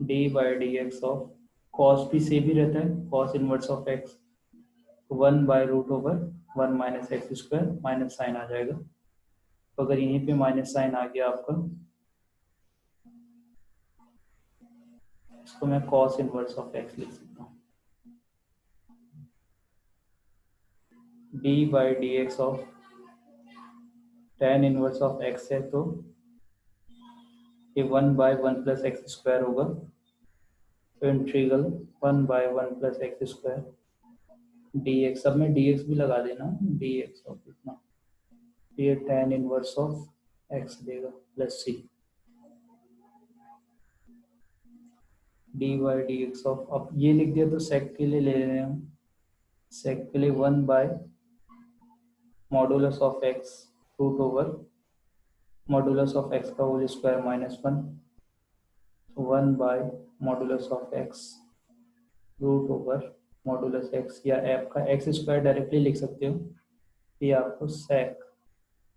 d by d x of cos भी से भी रहता है, cos inverse of x 1 by root over 1 minus x square minus sine आ जाएगा। तो अगर यहीं पे माइनस साइन आ गया आपका, इसको मैं कॉस इनवर्स ऑफ एक्स लिख सकता हूँ। D by d x of ten inverse of x है, तो ये 1 बाय 1 प्लस एक्स स्क्वायर होगा, तो integral 1 by 1 plus x square d x, सब में डी एक्स भी लगा देना, डी एक्स ऑफ इतना, ये टेन इनवर्स ऑफ एक्स देगा plus c d by d x of, अब ये लिख दिया तो सेक के लिए ले रहे हैं हम, सेक के लिए 1 by modulus of x root over modulus of x का whole square minus 1 by modulus of x root over modulus x, या एफ का एक्स स्क्वायर डायरेक्टली लिख सकते हो, ये आपको sec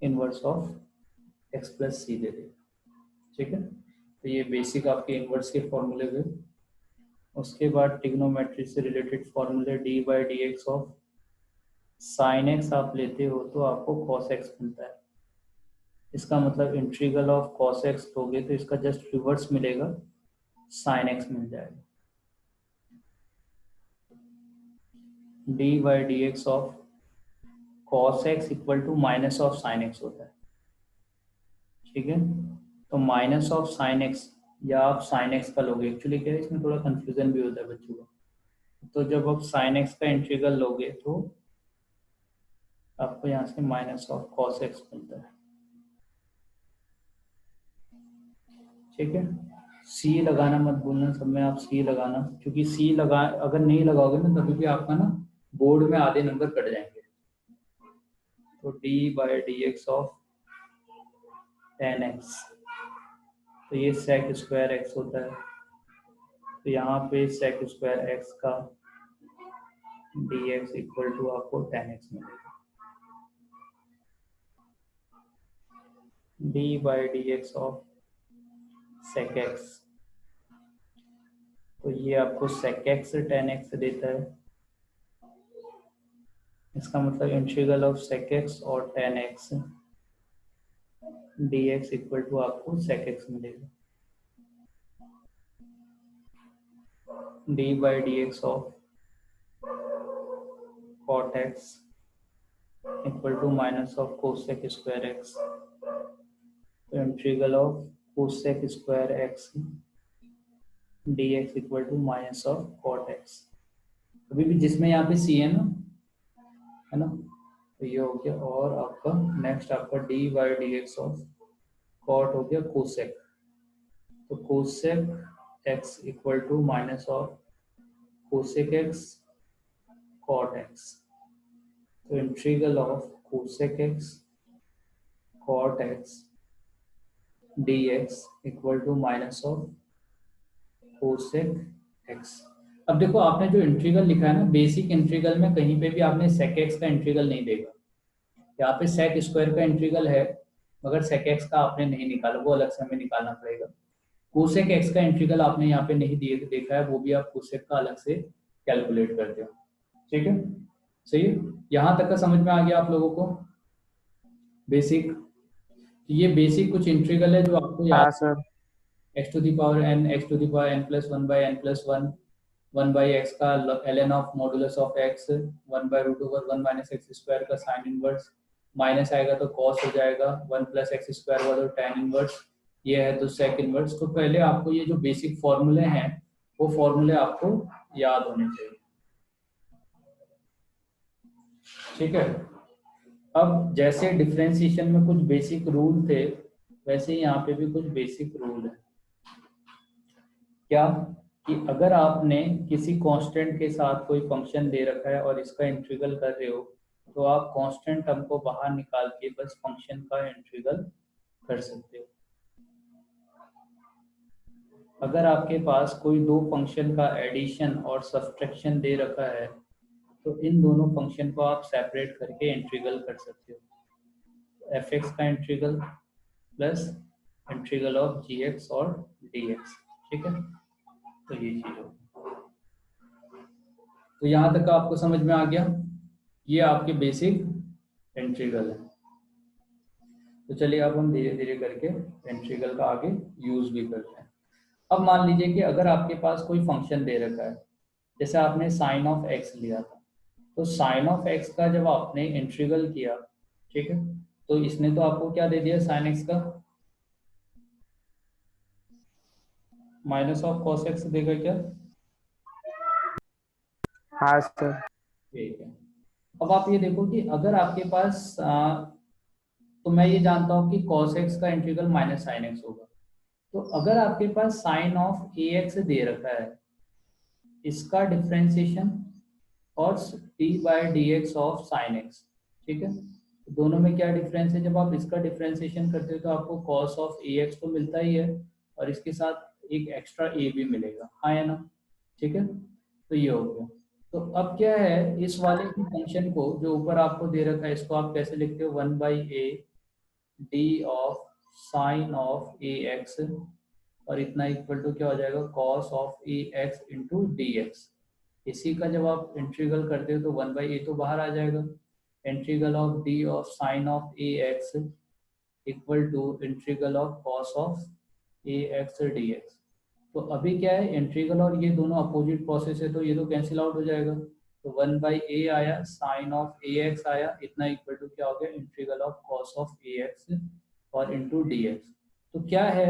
inverse of x plus c दे देगा। ठीक है, तो ये बेसिक आपके इनवर्स के फॉर्मूले हुए। उसके बाद ट्रिग्नोमेट्री से रिलेटेड फॉर्मूले, D by d x of sine x आप लेते हो तो आपको कॉस एक्स मिलता है, इसका मतलब इंटीग्रल ऑफ कॉस एक्स लोगे तो इसका जस्ट रिवर्स मिलेगा, साइन एक्स मिल जाएगा। D by d x of cos x equal to minus of sine x होता है। ठीक है, तो माइनस ऑफ साइन एक्स या आप साइन एक्स का लोगे, एक्चुअली क्या है इसमें थोड़ा कंफ्यूजन भी होता है बच्चों को, तो जब आप साइन एक्स का इंटीग्रल लोगे तो आपको यहाँ से माइनस ऑफ कॉस एक्स मिलता है। ठीक है, सी लगाना मत भूलना, सब में आप सी लगाना, क्योंकि सी लगा अगर नहीं लगाओगे ना तभी भी आपका ना बोर्ड में आधे नंबर कट जाएंगे। तो d by d x of ten x, तो ये सेक स्क्वायर एक्स होता है, तो यहाँ पे सेक स्क्वायर एक्स का डी एक्स इक्वल टू आपको टेन एक्स मिलेगा। D by d x of sec x, तो ये आपको सेक एक्स टेन एक्स देता है, इसका मतलब इंटीग्रल ऑफ सेक एक्स और tan x D x equal to आपको सेक एक्स मिलेगा। D by d x of cot x equal to minus of cosec square x, तो integral of cosec square x D x equal to minus of cot x, अभी भी जिसमें यहाँ पे सी है ना, तो ये हो गया। और आपका नेक्स्ट आपका d by d x of cot हो गया कोसेक, तो cosec x equal to minus of cosec x cot x, तो integral of cosec x cot x D x equal to minus of cosec x. अब देखो आपने जो integral लिखा है ना, बेसिक इंटीग्रल में कहीं पे भी आपने सेक एक्स का इंटीग्रल नहीं देगा, यहाँ पे सेक स्क्वायर का इंटीग्रल है, मगर sec x का आपने नहीं निकाला, वो अलग से हमें निकालना पड़ेगा। cosec x का इंटीग्रल आपने यहाँ पे नहीं देखा है, वो भी आप cosec का अलग से कैलकुलेट करते हो। ठीक है, सही है, यहाँ तक का समझ में आ गया आप लोगों को बेसिक? ये बेसिक कुछ इंटीग्रल है जो आपको याद, हाँ sir. x to the power n, x to the power n plus 1 by n plus 1, 1 by x का ln of modulus of x, 1 by root over 1 minus x square का sine inverse, minus आएगा तो cos हो जाएगा, 1 plus x square हुआ तो tan inverse, ये है तो sec इनवर्स। तो पहले आपको ये जो बेसिक फॉर्मूले हैं वो फॉर्मूले आपको याद होने चाहिए। ठीक है, अब जैसे डिफरेंशिएशन में कुछ बेसिक रूल थे, वैसे ही यहाँ पे भी कुछ बेसिक रूल है। क्या कि अगर आपने किसी कांस्टेंट के साथ कोई फंक्शन दे रखा है और इसका इंटीग्रल कर रहे हो, तो आप कांस्टेंट टर्म को बाहर निकाल के बस फंक्शन का इंटीग्रल कर सकते हो। अगर आपके पास कोई दो फंक्शन का एडिशन और सब्ट्रैक्शन दे रखा है, तो इन दोनों फंक्शन को आप सेपरेट करके इंटीग्रल कर सकते हो। एफ एक्स का integral plus integral of g x और डी एक्स। ठीक है, तो ये चीज होगी। तो यहाँ तक आपको समझ में आ गया, ये आपके बेसिक इंटीग्रल है। तो चलिए अब हम धीरे धीरे करके इंटीग्रल का आगे यूज भी करते हैं। अब मान लीजिए कि अगर आपके पास कोई फंक्शन दे रखा है, जैसे आपने साइन ऑफ एक्स लिया था, तो साइन ऑफ एक्स का जब आपने इंटीग्रल किया, ठीक है, तो इसने तो आपको क्या दे दिया, साइन एक्स का माइनस ऑफ कॉस एक्स देगा क्या? हाँ सर। ठीक है, अब आप ये देखो कि अगर आपके पास तो मैं ये जानता हूँ कि cos x का इंटीग्रल माइनस साइन एक्स होगा। तो अगर आपके पास साइन ऑफ ए एक्स दे रखा है, इसका डिफ्रेंसिएशन और D by d x of sine x, ठीक है, तो दोनों में क्या डिफरेंस है? जब आप इसका डिफ्रेंसिएशन करते हो तो आपको cos ऑफ ए एक्स तो मिलता ही है और इसके साथ एक एक्स्ट्रा ए भी मिलेगा, हाँ या ना? ठीक है, तो ये हो गया। तो अब क्या है, इस वाले फंक्शन को जो ऊपर आपको दे रखा है, इसको आप कैसे लिखते हो? 1 by A D of sine of a x और इतना इक्वल टू क्या हो जाएगा, cos of a x into D x. इसी का जब आप इंटीग्रल करते हो तो 1 बाई ए तो बाहर आ जाएगा, integral of d of sine of a x equal to integral of cos of a x D x. तो अभी क्या है, इंटीग्रल और ये दोनों अपोजिट प्रोसेस है, तो ये तो कैंसिल आउट हो जाएगा। तो 1 बाई ए आया, साइन ऑफ ए एक्स आया, इतना इक्वल टू क्या हो गया, integral of cos of a x और इंटू डी एक्स। तो क्या है,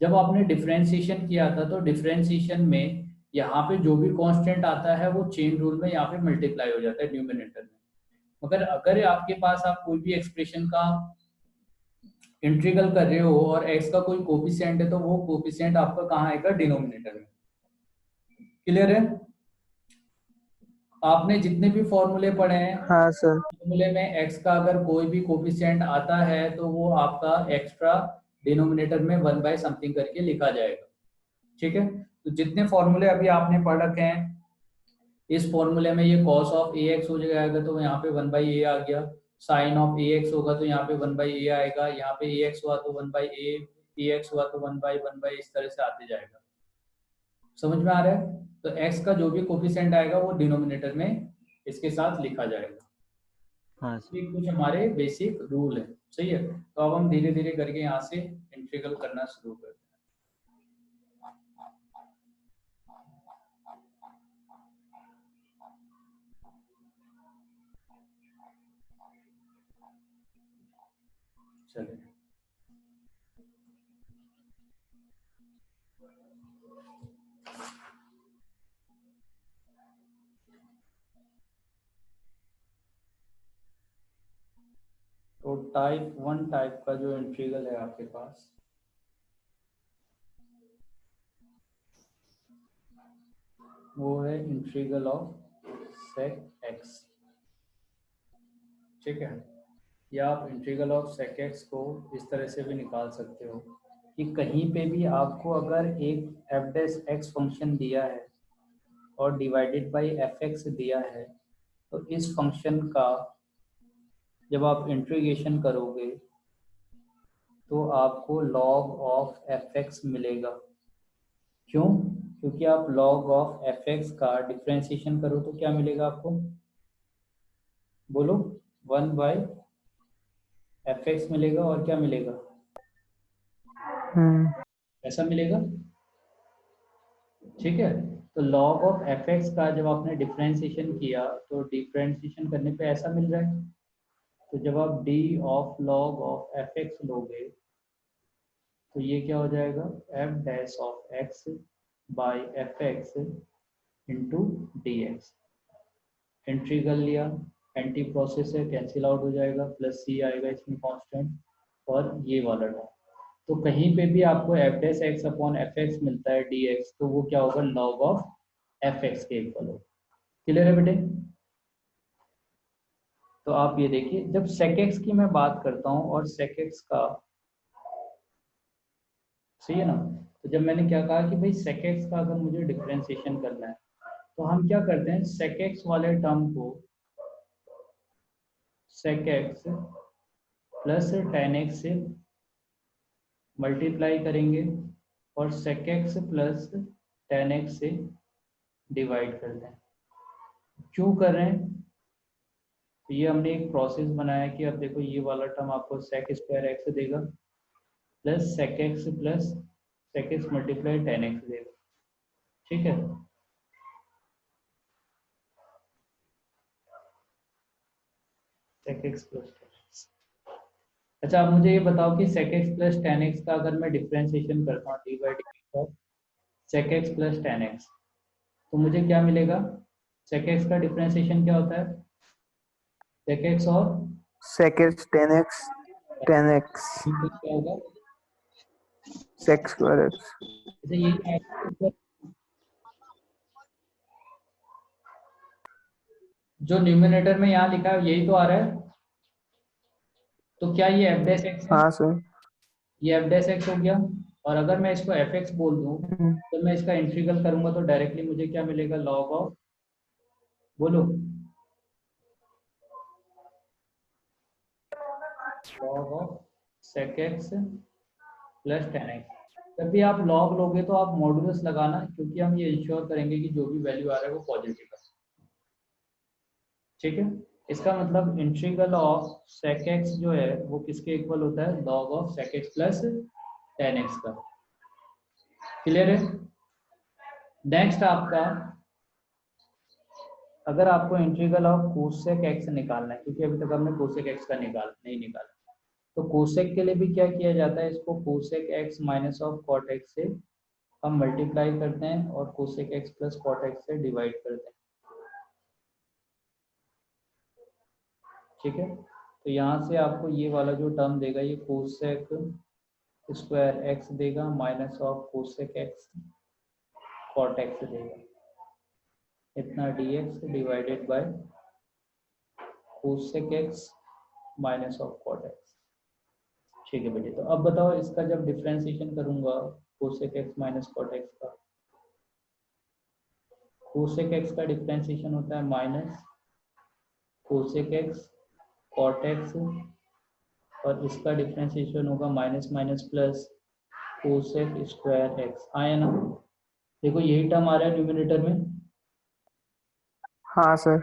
जब आपने डिफरेंशिएशन किया था तो डिफरेंशिएशन में यहाँ पे जो भी कांस्टेंट आता है वो चेन रूल में यहाँ पे मल्टीप्लाई हो जाता है न्यूमरेटर में। मगर अगर आपके पास आप कोई भी एक्सप्रेशन का इंटीग्रल कर रहे हो और x का कोई कोफिशिएंट है, तो वो कोफिशिएंट आपका कहाँ आएगा, डिनोमिनेटर में। क्लियर है? आपने जितने भी फॉर्मूले पढ़े हैं, हाँ सर। फॉर्मूले में x का अगर कोई भी कोफिशिएंट आता है तो वो आपका एक्स्ट्रा डिनोमिनेटर में 1 बाय समथिंग करके लिखा जाएगा। ठीक है, तो जितने फॉर्मूले अभी आपने पढ़ रखे हैं, इस फॉर्मूले में ये cos ऑफ ए एक्स हो जाएगा तो यहाँ पे 1 बाई ए आ गया, साइन ऑफ ए एक्स होगा तो यहाँ पे 1 बाई ए आएगा, यहाँ पे ए एक्स हुआ तो 1 बाई ए एक्स हुआ तो 1 बाई, इस तरह से आते जाएगा। समझ में आ रहा है? तो x का जो भी कोफिशिएंट आएगा वो डिनोमिनेटर में इसके साथ लिखा जाएगा। हाँ ये कुछ हमारे बेसिक रूल है, सही है। तो अब हम धीरे धीरे करके यहाँ से इंटीग्रल करना शुरू करते हैं। चलिए, तो टाइप 1 टाइप का जो इंटीग्रल है आपके पास, वो है इंटीग्रल ऑफ सेक एक्स। ठीक है, या आप इंटीग्रल ऑफ सेक एक्स को इस तरह से भी निकाल सकते हो कि कहीं पे भी आपको अगर एक एफ डैश एक्स फंक्शन दिया है और डिवाइडेड बाय एफ एक्स दिया है, तो इस फंक्शन का जब आप इंटीग्रेशन करोगे तो आपको log ऑफ fx मिलेगा। क्यों? क्योंकि आप log ऑफ fx का डिफरेंशिएशन करो तो क्या मिलेगा आपको, बोलो, 1/fx मिलेगा और क्या मिलेगा, ऐसा मिलेगा। ठीक है, तो log ऑफ fx का जब आपने डिफरेंशिएशन किया तो डिफरेंशिएशन करने पे ऐसा मिल रहा है। तो जब आप d of log of fx लोगे तो ये क्या हो जाएगा, f dash of x by fx into D x. Integral लिया, एंटी प्रोसेस है, कैंसिल आउट हो जाएगा, प्लस सी आएगा इसमें कांस्टेंट, और ये वाला टर्म। तो कहीं पे भी आपको f dash x upon F x मिलता है डी एक्स, तो वो क्या होगा, लॉग ऑफ एफ एक्स के इक्वल होगा। क्लियर है बेटे? तो आप ये देखिए, जब सेक एक्स की मैं बात करता हूँ और सेक एक्स का, सही है ना, तो जब मैंने क्या कहा कि भाई सेक एक्स का अगर मुझे डिफरेंशिएशन करना है तो हम क्या करते हैं, सेक एक्स वाले टर्म को sec x plus tan x से मल्टीप्लाई करेंगे और sec x plus tan x से डिवाइड करते हैं। क्यों कर रहे हैं, तो ये हमने एक प्रोसेस बनाया कि अब देखो ये वाला टर्म आपको सेक स्क्वायर एक्स देगा plus sec x plus sec x multiply tan x देगा। ठीक है, sec x plus tan x. अच्छा, अब मुझे ये बताओ कि sec x plus tan x का अगर मैं डिफरेंशिएशन करता हूँ d by d of sec x plus tan x, तो मुझे क्या मिलेगा, सेक एक्स का डिफरेंशिएशन क्या होता है, सेक एक्स और sec x 10x 10x क्या होगा, sec square x। जैसे ये क्या है, जो न्यूमिनेटर में यहाँ लिखा है यही तो आ रहा है, तो क्या ये एफ डैश एक्स है, हाँ सर। ये एफ डैश एक्स हो गया। और अगर मैं इसको एफ एक्स बोल दूं हम्म, तो मैं इसका इंटीग्रल करूंगा तो डायरेक्टली मुझे क्या मिलेगा, लॉग ऑफ, बोलो, log of sec x plus tan x. जब भी आप लॉग लोगे तो आप मॉडुलस लगाना, क्योंकि हम ये इंश्योर करेंगे कि जो भी वैल्यू आ रहा है वो पॉजिटिव है। ठीक है, इसका मतलब इंटीग्रल ऑफ सेक एक्स जो है वो किसके इक्वल होता है, log of sec x plus tan x का। क्लियर है? नेक्स्ट आपका, अगर आपको इंटीग्रल ऑफ कोसेक एक्स निकालना है, क्योंकि अभी तक हमने कोसेक एक्स का नहीं निकाला, तो कोसेक के लिए भी क्या किया जाता है, इसको cosec x minus of cot x से हम मल्टीप्लाई करते हैं और cosec x plus cot x से डिवाइड करते हैं। ठीक है, तो यहाँ से आपको ये वाला जो टर्म देगा ये कोसेक स्क्वायर एक्स देगा minus of cosec x cot x देगा, इतना dx divided by cosec x minus of cot x. ठीक है बेटे, तो अब बताओ इसका जब डिफरेंशिएशन करूंगा cosec x minus cot x का, कोसेक एक्स का डिफरेंशिएशन होता है minus cosec x cot x, और इसका डिफरेंशिएशन होगा minus minus plus cosec square x. आया ना? देखो यही टर्म आ रहा है न्यूमिनेटर में, हाँ सर।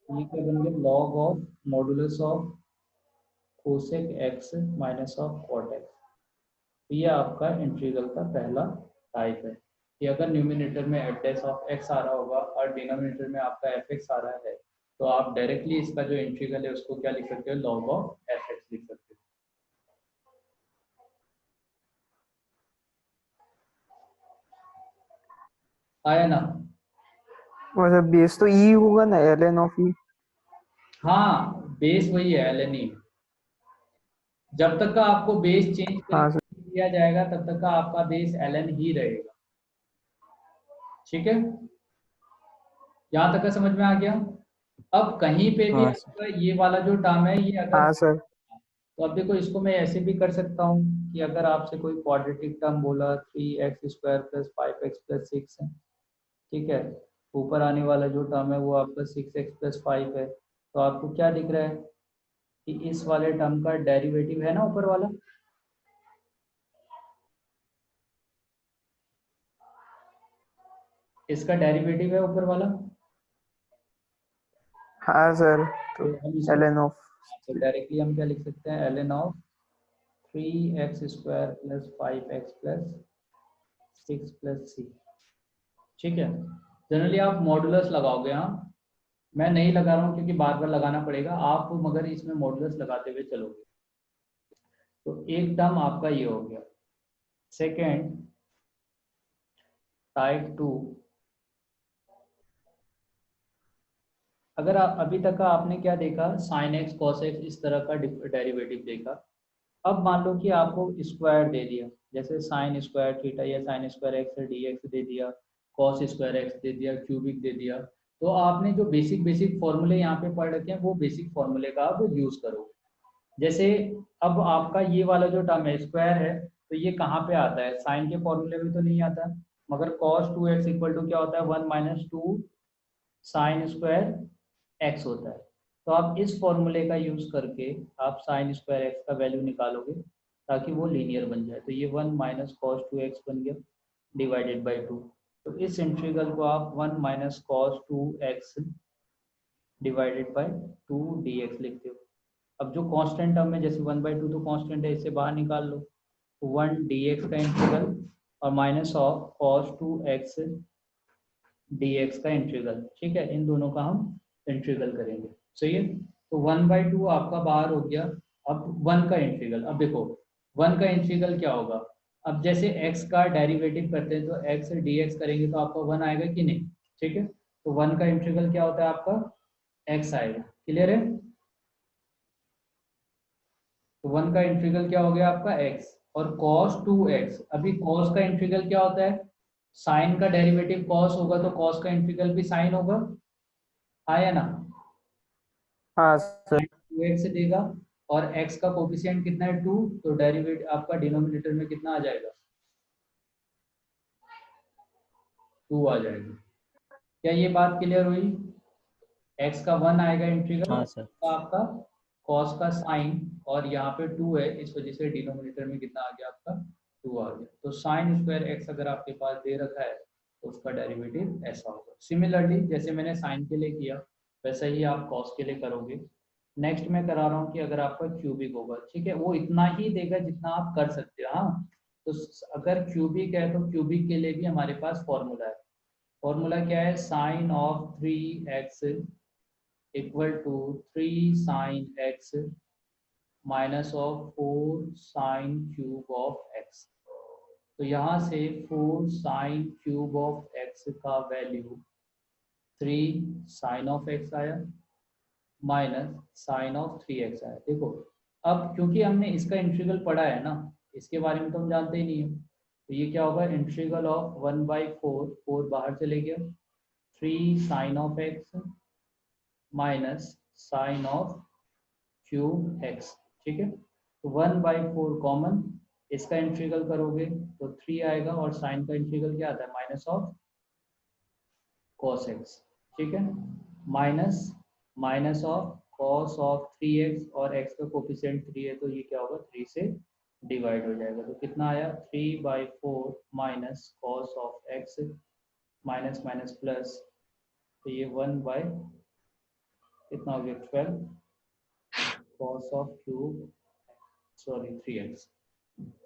ये क्या बन गया, log of modulus of cosec x minus of cot x. तो ये आपका इंटीग्रल का पहला टाइप है कि अगर न्यूमिनेटर में एफ डैश ऑफ एक्स आ रहा होगा और डिनोमिनेटर में आपका एफ एक्स आ रहा है, तो आप डायरेक्टली इसका जो इंटीग्रल है उसको क्या लिख सकते हो, लॉग ऑफ एफ एक्स लिख सकते हो। आया ना? मतलब बेस तो ई होगा ना, ln ऑफ ई। हाँ, बेस वही है एल एन ई। जब तक का आपको बेस चेंज हाँ सर। किया जाएगा तब तक का आपका बेस एल एन ही रहेगा। ठीक है, यहाँ तक का समझ में आ गया? अब कहीं पे भी हाँ सर। आपका ये वाला जो टर्म है ये अगर, हाँ सर। तो अब देखो इसको मैं ऐसे भी कर सकता हूँ कि अगर आपसे कोई क्वाड्रेटिक टर्म बोला 3x² प्लस 5x प्लस 6 है, ठीक है, ऊपर आने वाला जो टर्म है वो आपका 6x प्लस 5 है, तो आपको क्या दिख रहा है कि इस वाले टर्म का डेरिवेटिव है ना ऊपर वाला, इसका डेरिवेटिव है ऊपर वाला, हाँ सर, तो तो हम इसको ln ऑफ तो डायरेक्टली हम क्या लिख सकते हैं, ln of 3x square plus 5x plus 6 plus c। ठीक है, जनरली आप मॉडुलस लगाओगे, हाँ मैं नहीं लगा रहा हूँ क्योंकि बार बार लगाना पड़ेगा, आप मगर इसमें मॉडुलस लगाते हुए चलोगे। तो एक टर्म आपका ये हो गया। सेकेंड, टाइप 2, अगर आप अभी तक का आपने क्या देखा, साइन एक्स कॉस एक्स इस तरह का डेरिवेटिव देखा। अब मान लो कि आपको स्क्वायर दे दिया, जैसे साइन स्क्वायर थीटा या sine square x D x दे दिया, कॉस स्क्वायर एक्स दे दिया, क्यूबिक दे दिया, तो आपने जो बेसिक बेसिक फॉर्मूले यहाँ पे पढ़ रखे हैं वो बेसिक फॉर्मूले का आप यूज करो। जैसे अब आपका ये वाला जो टर्म है स्क्वायर है, तो ये कहाँ पे आता है, साइन के फॉर्मूले में तो नहीं आता, मगर कॉस 2x इक्वल टू क्या होता है, 1 माइनस 2 साइन स्क्वायर एक्स होता है। तो आप इस फॉर्मूले का यूज करके आप साइन स्क्वायर एक्स का वैल्यू निकालोगे ताकि वो लीनियर बन जाए। तो ये 1 माइनस कॉस 2x बन गया डिवाइडेड बाई 2। तो इस इंटीग्रल को आप 1 minus cos 2x divided by 2 dx लिखते हो। अब जो कांस्टेंट टर्म है, जैसे 1/2 तो कांस्टेंट है, इससे बाहर निकाल लो, तो 1 dx का इंटीग्रल और minus of cos 2x dx का इंटीग्रल। ठीक है, इन दोनों का हम इंटीग्रल करेंगे। सही है, तो 1/2 आपका बाहर हो गया। अब 1 का इंटीग्रल, अब देखो 1 का इंटीग्रल क्या होगा, अब जैसे x का डेरिवेटिव करते हैं तो x dx करेंगे तो आपका 1 आएगा कि नहीं। ठीक है, तो 1 का इंटीग्रल क्या होता है आपका, x आएगा। क्लियर है, तो 1 का इंटीग्रल क्या हो गया आपका x, और cos 2x, अभी cos का इंटीग्रल क्या होता है, साइन का डेरिवेटिव cos होगा तो cos का इंटीग्रल भी साइन होगा, आया ना। हाँ सर। 2x देगा और x का कोफिशिएंट कितना है 2, तो डेरिवेटिव आपका डिनोमिनेटर में कितना आ जाएगा, 2 आ जाएगा। क्या ये बात क्लियर हुई, x का 1 आएगा इंटीग्रल, हाँ सर। आपका cos का साइन और यहाँ पे 2 है, इस वजह से डिनोमिनेटर में कितना आ गया आपका 2 आ गया। तो साइन स्क्वायर एक्स अगर आपके पास दे रखा है तो उसका डेरिवेटिव ऐसा होगा। सिमिलरली जैसे मैंने साइन के लिए किया वैसा ही आप cos के लिए करोगे। नेक्स्ट मैं करा रहा हूँ कि अगर आपका क्यूबिक होगा, ठीक है, वो इतना ही देगा जितना आप कर सकते हो। हाँ, तो अगर क्यूबिक है तो क्यूबिक के लिए भी हमारे पास फॉर्मूला है। फॉर्मूला क्या है, sine of 3x equal to 3 sine x minus of 4 sine cube of x. तो यहाँ से 4 साइन क्यूब ऑफ एक्स का वैल्यू 3 साइन ऑफ एक्स आया माइनस साइन ऑफ 3x आया। देखो अब क्योंकि हमने इसका इंटीग्रल पढ़ा है ना, इसके बारे में तो हम जानते ही नहीं है, तो ये क्या होगा, इंटीग्रल ऑफ 1/4, 4 बाहर चले गया, 3 sine of x minus sine of cube x. ठीक है, तो 1/4 कॉमन, इसका इंटीग्रल करोगे तो 3 आएगा और साइन का इंटीग्रल क्या आता है, माइनस ऑफ कॉस एक्स। ठीक है, minus minus of cos of 3x और x का कोफिशिएंट 3 है तो ये क्या होगा, 3 से डिवाइड हो जाएगा। तो कितना आया, 3/4 minus cos of x minus minus plus, तो ये 1 बाई कितना हो गया 12 cos of cube sorry 3x।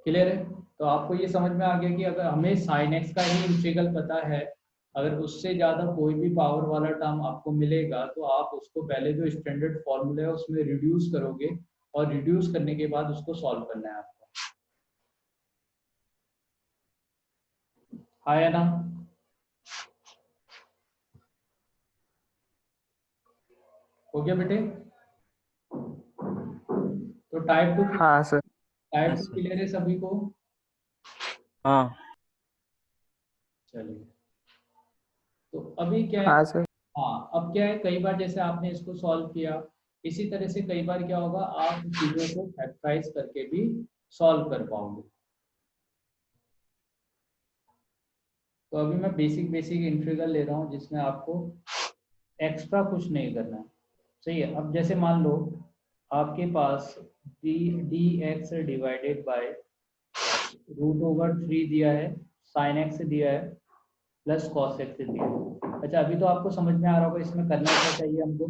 Clear है, तो आपको ये समझ में आ गया कि अगर हमें साइन एक्स का ही इंटीग्रल पता है, अगर उससे ज़्यादा कोई भी पावर वाला टर्म आपको मिलेगा तो आप उसको पहले जो स्टैंडर्ड फॉर्मूला है उसमें रिड्यूस करोगे और रिड्यूस करने के बाद उसको सॉल्व करना है आपको। आया ना, हो गया बेटे। तो टाइप 2, हाँ सर। टाइप हाँ 2 सर। क्लियर है सभी को। हाँ। चलिए, तो अभी क्या है, हाँ सर। हाँ अब क्या है, कई बार जैसे आपने इसको सॉल्व किया, इसी तरह से कई बार क्या होगा, आप चीजों को फैक्टराइज करके भी सॉल्व कर पाओगे। तो अभी मैं बेसिक बेसिक इंटीग्रल ले रहा हूँ जिसमें आपको एक्स्ट्रा कुछ नहीं करना है। सही है, अब जैसे मान लो आपके पास डी एक्स डिवाइडेड बाय √3 दिया है, साइन एक्स दिया है, प्लस कॉस एक्स दिया। अच्छा, अभी तो आपको समझ में आ रहा होगा इसमें करना क्या चाहिए हमको,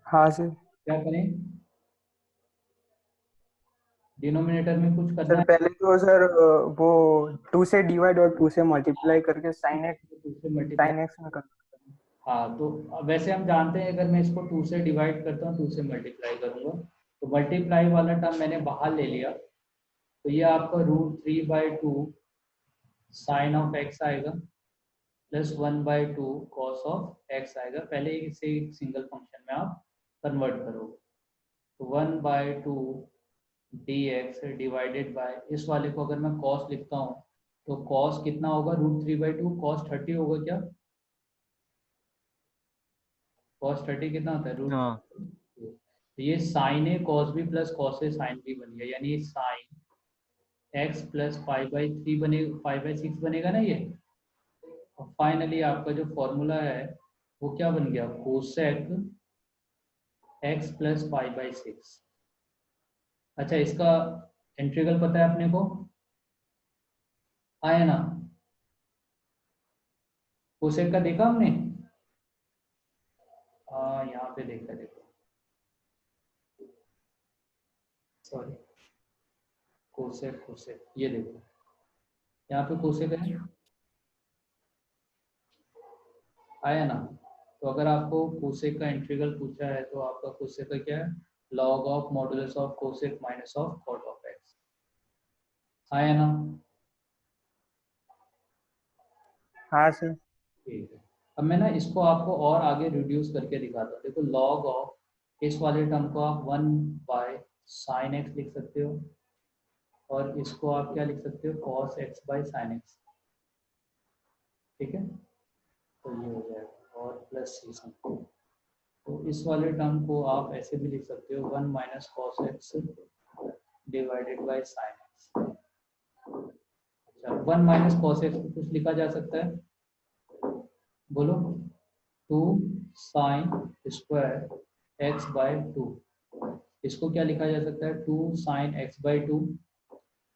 हाँ सर। क्या करें, डिनोमिनेटर में कुछ करना सर है पहले तो सर वो 2 से डिवाइड और 2 से मल्टीप्लाई करके तो उससे साइन मल्टीप्लाई। एक्स में कर। हाँ, तो वैसे हम जानते हैं अगर मैं इसको 2 से डिवाइड करता हूँ 2 से मल्टीप्लाई करूंगा, तो मल्टीप्लाई वाला टर्म मैंने बाहर ले लिया, तो ये आपका √3/2 साइन ऑफ एक्स आएगा प्लस 1/2 कॉस ऑफ एक्स आएगा। पहले इसे एक सिंगल फंक्शन में आप कन्वर्ट करोगे, तो 1/2 dx डिवाइडेड बाय, इस वाले को अगर मैं कॉस लिखता हूँ तो कॉस कितना होगा, √3/2 कॉस 30 होगा क्या, कॉस 30 कितना होता है रूट। हाँ तो ये sign A cos B plus cos A sine B बन गया, यानी साइन एक्स प्लस 5/3 बनेगा, 5/6 बनेगा ना ये। और फाइनली आपका जो फॉर्मूला है वो क्या बन गया, कोसेक एक्स प्लस 5/6। अच्छा, इसका इंटीग्रल पता है अपने को, आया ना, कोसेक का देखा हमने, यहाँ पे देखा, देखो सॉरी, कोसेक कोसेक ये देखो, यहाँ पे कोसेक है, आया ना। तो अगर आपको कोसेक का इंटीग्रल पूछा है तो आपका कोसेक का क्या है, log of modulus of cosec minus of cot of x, आया ना। हाँ सर। ठीक है, अब मैं ना इसको आपको और आगे रिड्यूस करके दिखाता हूँ। देखो, लॉग ऑफ इस वाले टर्म को आप 1/sin x लिख सकते हो, और इसको आप क्या लिख सकते हो, cos x/sin x। ठीक है, तो ये हो जाएगा, और प्लस सी समथिंग। तो इस वाले टर्म को आप ऐसे भी लिख सकते हो, 1 minus cos x divided by sine x. अच्छा, 1 माइनस कॉस एक्स को कुछ लिखा जा सकता है, बोलो, 2 साइन स्क्वायर x/2। इसको क्या लिखा जा सकता है, 2 साइन x/2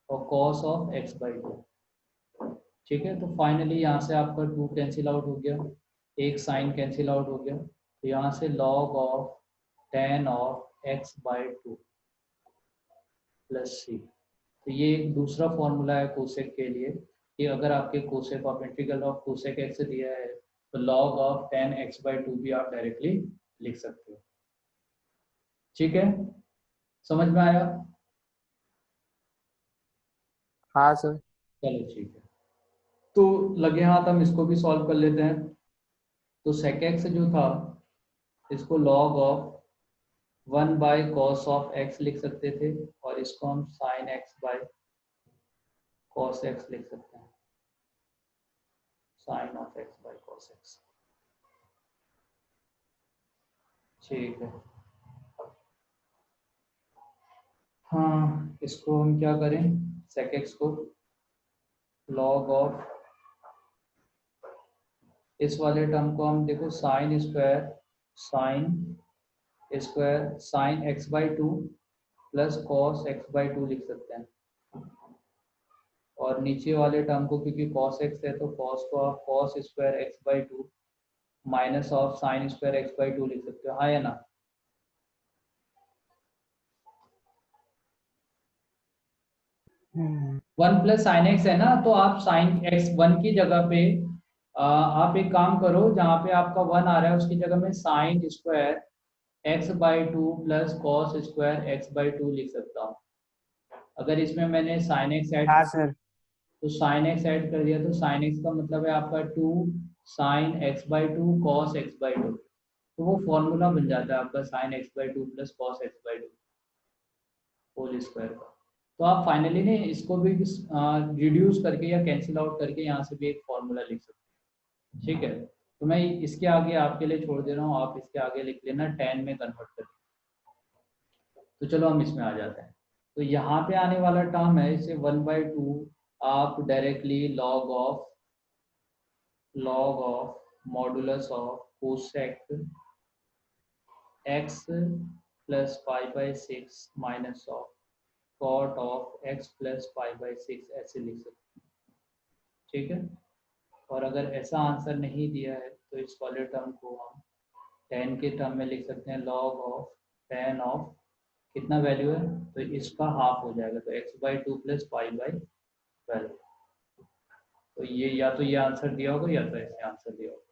और कॉस ऑफ x/2। ठीक है, तो फाइनली यहाँ से आपका 2 कैंसिल आउट हो गया, एक साइन कैंसिल आउट हो गया, तो यहाँ से log of tan of x/2 plus c. तो ये एक दूसरा फॉर्मूला है कोसेक के लिए, कि अगर आपके cosec of integral of cosec x दिया है तो लॉग ऑफ tan x/2 भी आप डायरेक्टली लिख सकते हो। ठीक है, समझ में आया, हाँ सर। चलो ठीक है, तो लगे हाथ हम इसको भी सॉल्व कर लेते हैं। तो sec x जो था, इसको log of 1/cos of x लिख सकते थे, और इसको हम sin x/cos x लिख सकते हैं, sin ऑफ x/cos x। ठीक है, हाँ, इसको हम क्या करें, sec x को log ऑफ इस वाले टर्म को हम देखो sin x/2 plus cos x/2 लिख सकते हैं, और नीचे वाले टर्म को क्योंकि cos x है तो cos को आप cos² x/2 minus of sin² x/2 लिख सकते हो, हाँ या ना। 1 प्लस साइन एक्स है ना, तो आप साइन एक्स 1 की जगह पे आप एक काम करो, जहाँ पे आपका 1 आ रहा है उसकी जगह में sin² x/2 plus cos² x/2 लिख सकता हूँ। अगर इसमें मैंने sin x ऐड, हाँ सर। तो sin x ऐड कर दिया, तो sin x का मतलब है आपका 2 sin x/2 cos x/2, तो वो फॉर्मूला बन जाता है आपका sin x/2 plus cos x/2 whole square का। तो आप फाइनली ने इसको भी रिड्यूस करके या कैंसिल आउट करके यहाँ से भी एक फॉर्मूला लिख सकते हैं। ठीक है, तो मैं इसके आगे आपके लिए छोड़ दे रहा हूँ, आप इसके आगे लिख लेना tan में कन्वर्ट करके। तो चलो हम इसमें आ जाते हैं। तो यहाँ पे आने वाला टर्म है, इसे 1/2 आप directly log of modulus of cosec x plus 5/6 minus of cot of x plus 5/6 ऐसे लिख सकते हैं। ठीक है। और अगर ऐसा आंसर नहीं दिया है तो इस वाले टर्म को हम tan के टर्म में लिख सकते हैं log ऑफ tan ऑफ कितना वैल्यू है, तो इसका हाफ हो जाएगा, तो x/2 प्लस y/12। तो ये या तो ये आंसर दिया होगा या तो ऐसे आंसर दिया होगा।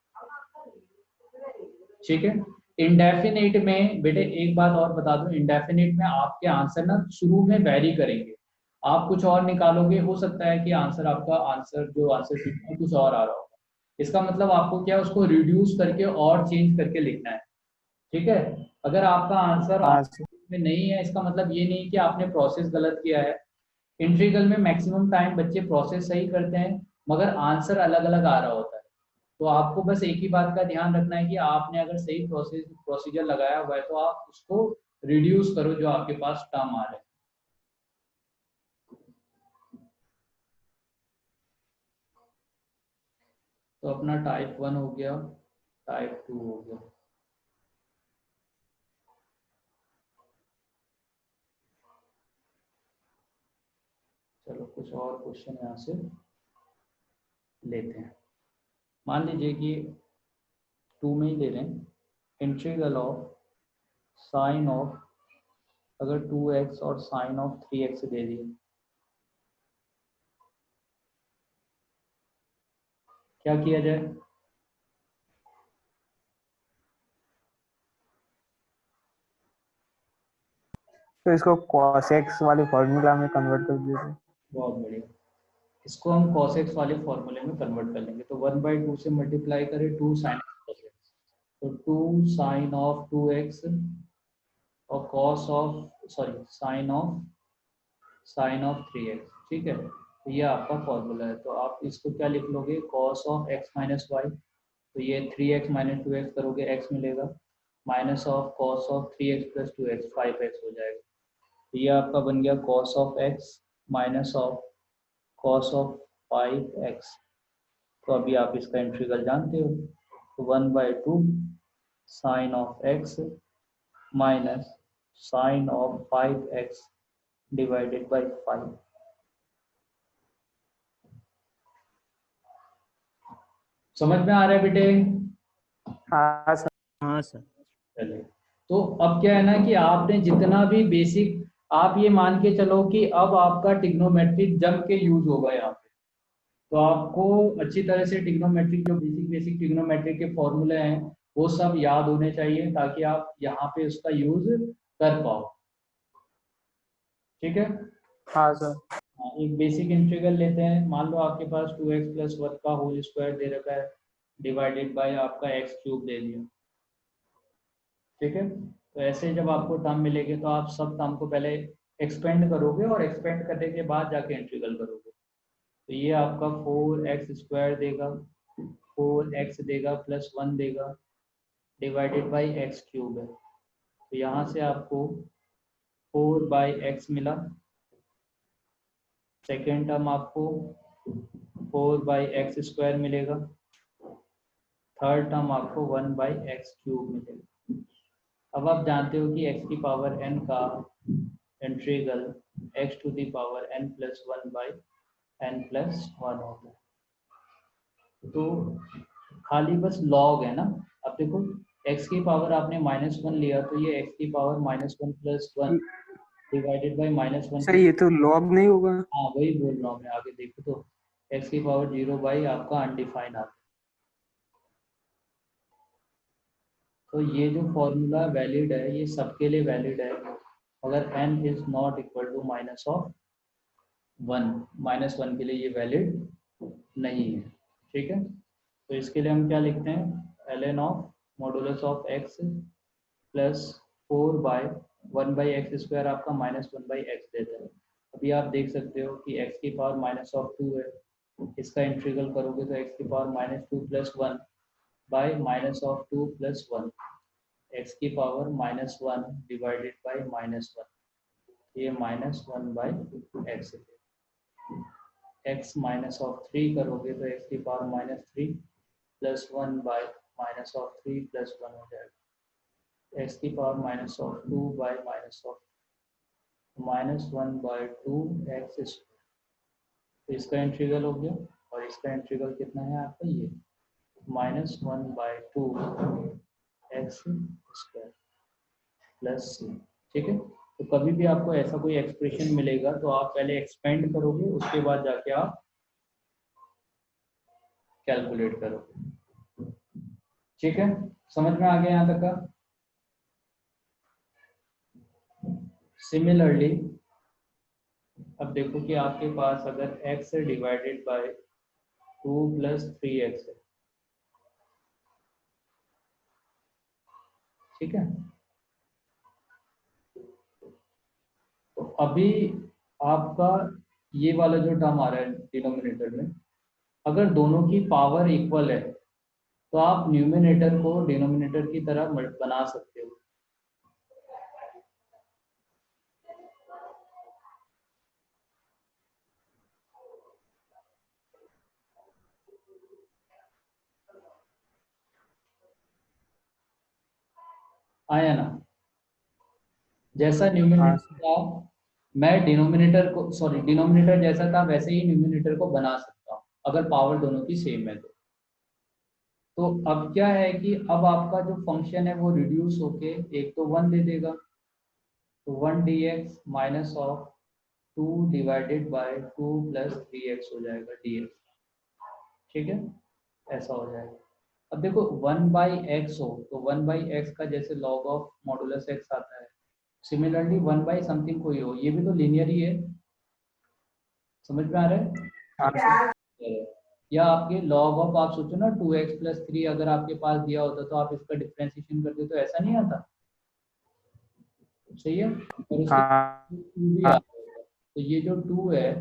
ठीक है। इंडेफिनिट में बेटे एक बात और बता दूं, इंडेफिनिट में आपके आंसर ना शुरू में वेरी करेंगे। आप कुछ और निकालोगे, हो सकता है कि आंसर आपका आंसर जो आंसर शीट में कुछ और आ रहा होगा। इसका मतलब आपको क्या उसको रिड्यूस करके और चेंज करके लिखना है। ठीक है। अगर आपका आंसर हाँ सर। में नहीं है, इसका मतलब ये नहीं कि आपने प्रोसेस गलत किया है। इंटीग्रल में मैक्सिमम टाइम बच्चे प्रोसेस सही करते हैं मगर आंसर अलग अलग आ रहा होता है। तो आपको बस एक ही बात का ध्यान रखना है कि आपने अगर सही प्रोसीजर लगाया हुआ है तो आप उसको रिड्यूस करो जो आपके पास टर्म आ रहे हैं। तो अपना टाइप 1 हो गया, टाइप 2 हो गया। चलो कुछ और क्वेश्चन यहाँ से लेते हैं। मान लीजिए कि 2 में ही ले रहे हैं, इंटीग्रल ऑफ साइन ऑफ, अगर 2x और साइन ऑफ 3x दे दिए, क्या किया जाए? तो इसको cos x वाले फॉर्मूला में कन्वर्ट कर दीजिए। बहुत बढ़िया। इसको हम cos x वाले फॉर्मूले में कन्वर्ट कर लेंगे, तो 1/2 से मल्टीप्लाई करें 2 sin cos x, तो 2 साइन ऑफ 2x और cos of sine of 3x। ठीक है। तो ये आपका फॉर्मूला है, तो आप इसको क्या लिख लोगे, cos of x minus y, तो ये 3x माइनस 2x करोगे x मिलेगा, minus of cos of 3x plus 2x 5x हो जाएगा। तो ये आपका बन गया cos of x minus of cos of 5x। तो अभी आप इसका इंटीग्रल जानते हो, तो 1/2 sine of x minus sine of 5x divided by 5। समझ में आ रहा है बेटे? हाँ सर। हाँ सर। चलिए, तो अब क्या है ना कि आपने जितना भी बेसिक, आप ये मान के चलो कि अब आपका ट्रिग्नोमेट्रिक जम के यूज होगा यहाँ पे। तो आपको अच्छी तरह से ट्रिग्नोमेट्रिक जो बेसिक बेसिक ट्रिग्नोमेट्रिक के फॉर्मूले हैं वो सब याद होने चाहिए ताकि आप यहाँ पे उसका यूज कर पाओ। ठीक है। हाँ सर। हाँ, एक बेसिक इंटीग्रल लेते हैं। मान लो आपके पास 2x प्लस 1 का होल स्क्वायर दे रखा है डिवाइडेड बाय आपका x क्यूब दे दिया। ठीक है। तो ऐसे जब आपको टर्म मिलेंगे तो आप सब टर्म को पहले एक्सपेंड करोगे और एक्सपेंड करने के बाद जाके इंटीग्रल करोगे। तो ये आपका 4x² देगा, 4x देगा प्लस 1 देगा डिवाइडेड बाई x क्यूब है। तो यहाँ से आपको 4/x मिला, सेकेंड टर्म आपको 4/x² मिलेगा, थर्ड टर्म आपको 1/x³ मिलेगा। अब आप जानते हो कि x की पावर n का integral x to the power n plus 1/n plus 1 होता है। तो खाली बस लॉग है ना। अब देखो x की पावर आपने -1 लिया तो ये x की power -1 plus 1 divided by -1 sir की, ये तो लॉग नहीं होगा। हाँ वही बोल रहा हूँ मैं, आगे देखो तो x की पावर 0 बाई आपका अनडिफाइन आता है। तो ये जो फॉर्मूला वैलिड है ये सबके लिए वैलिड है अगर n is not equal to -1, -1 के लिए ये वैलिड नहीं है। ठीक है। तो इसके लिए हम क्या लिखते हैं, ln of modulus of x plus 4/1/x² आपका -1/x देता है। अभी आप देख सकते हो कि x की पावर -2 है, इसका इंटीग्रल करोगे तो x की power -2 plus 1 by -2 plus 1, x की पावर -1 डिवाइडेड बाय -1, ये -1/x है। x -3 करोगे तो x की पावर -3 प्लस 1 बाय -3 प्लस 1 हो जाएगा, x की पावर -2 बाय -1/2 x, तो इसका इंटीग्रल हो गया। और इसका इंटीग्रल कितना है आपका ये -1/2 x स्क्वायर प्लस c। ठीक है, तो कभी भी आपको ऐसा कोई एक्सप्रेशन मिलेगा तो आप पहले एक्सपेंड करोगे, उसके बाद जाके आप कैलकुलेट करोगे। ठीक है, समझ में आ गया यहाँ तक का। सिमिलरली अब देखो कि आपके पास अगर x डिवाइडेड बाय 2 + 3x है, ठीक है, तो अभी आपका ये वाला जो टर्म आ रहा है डिनोमिनेटर में, अगर दोनों की पावर इक्वल है तो आप न्यूमिनेटर को डिनोमिनेटर की तरह बना सकते हो। आया ना, जैसा न्यूमिनेटर था मैं डिनोमिनेटर को, सॉरी डिनोमिनेटर जैसा था वैसे ही न्यूमिनेटर को बना सकता हूँ अगर पावर दोनों की सेम है तो अब क्या है कि अब आपका जो फंक्शन है वो रिड्यूस होके एक तो 1 दे देगा, तो 1 dx minus of 2 divided by 2 + 3x हो जाएगा dx। ठीक है, ऐसा हो जाएगा। अब देखो 1/x हो तो 1/x का जैसे log ऑफ मॉडुलस x आता है, सिमिलरली 1 बाई समथिंग कोई हो, ये भी तो लीनियर ही है, समझ में आ रहा है। हाँ या आपके log ऑफ, आप सोचो ना 2x + 3 अगर आपके पास दिया होता तो आप इसका डिफरेंशिएशन करते तो ऐसा नहीं आता, सही है, और उसके हाँ 2 भी आता होगा, तो ये जो 2 है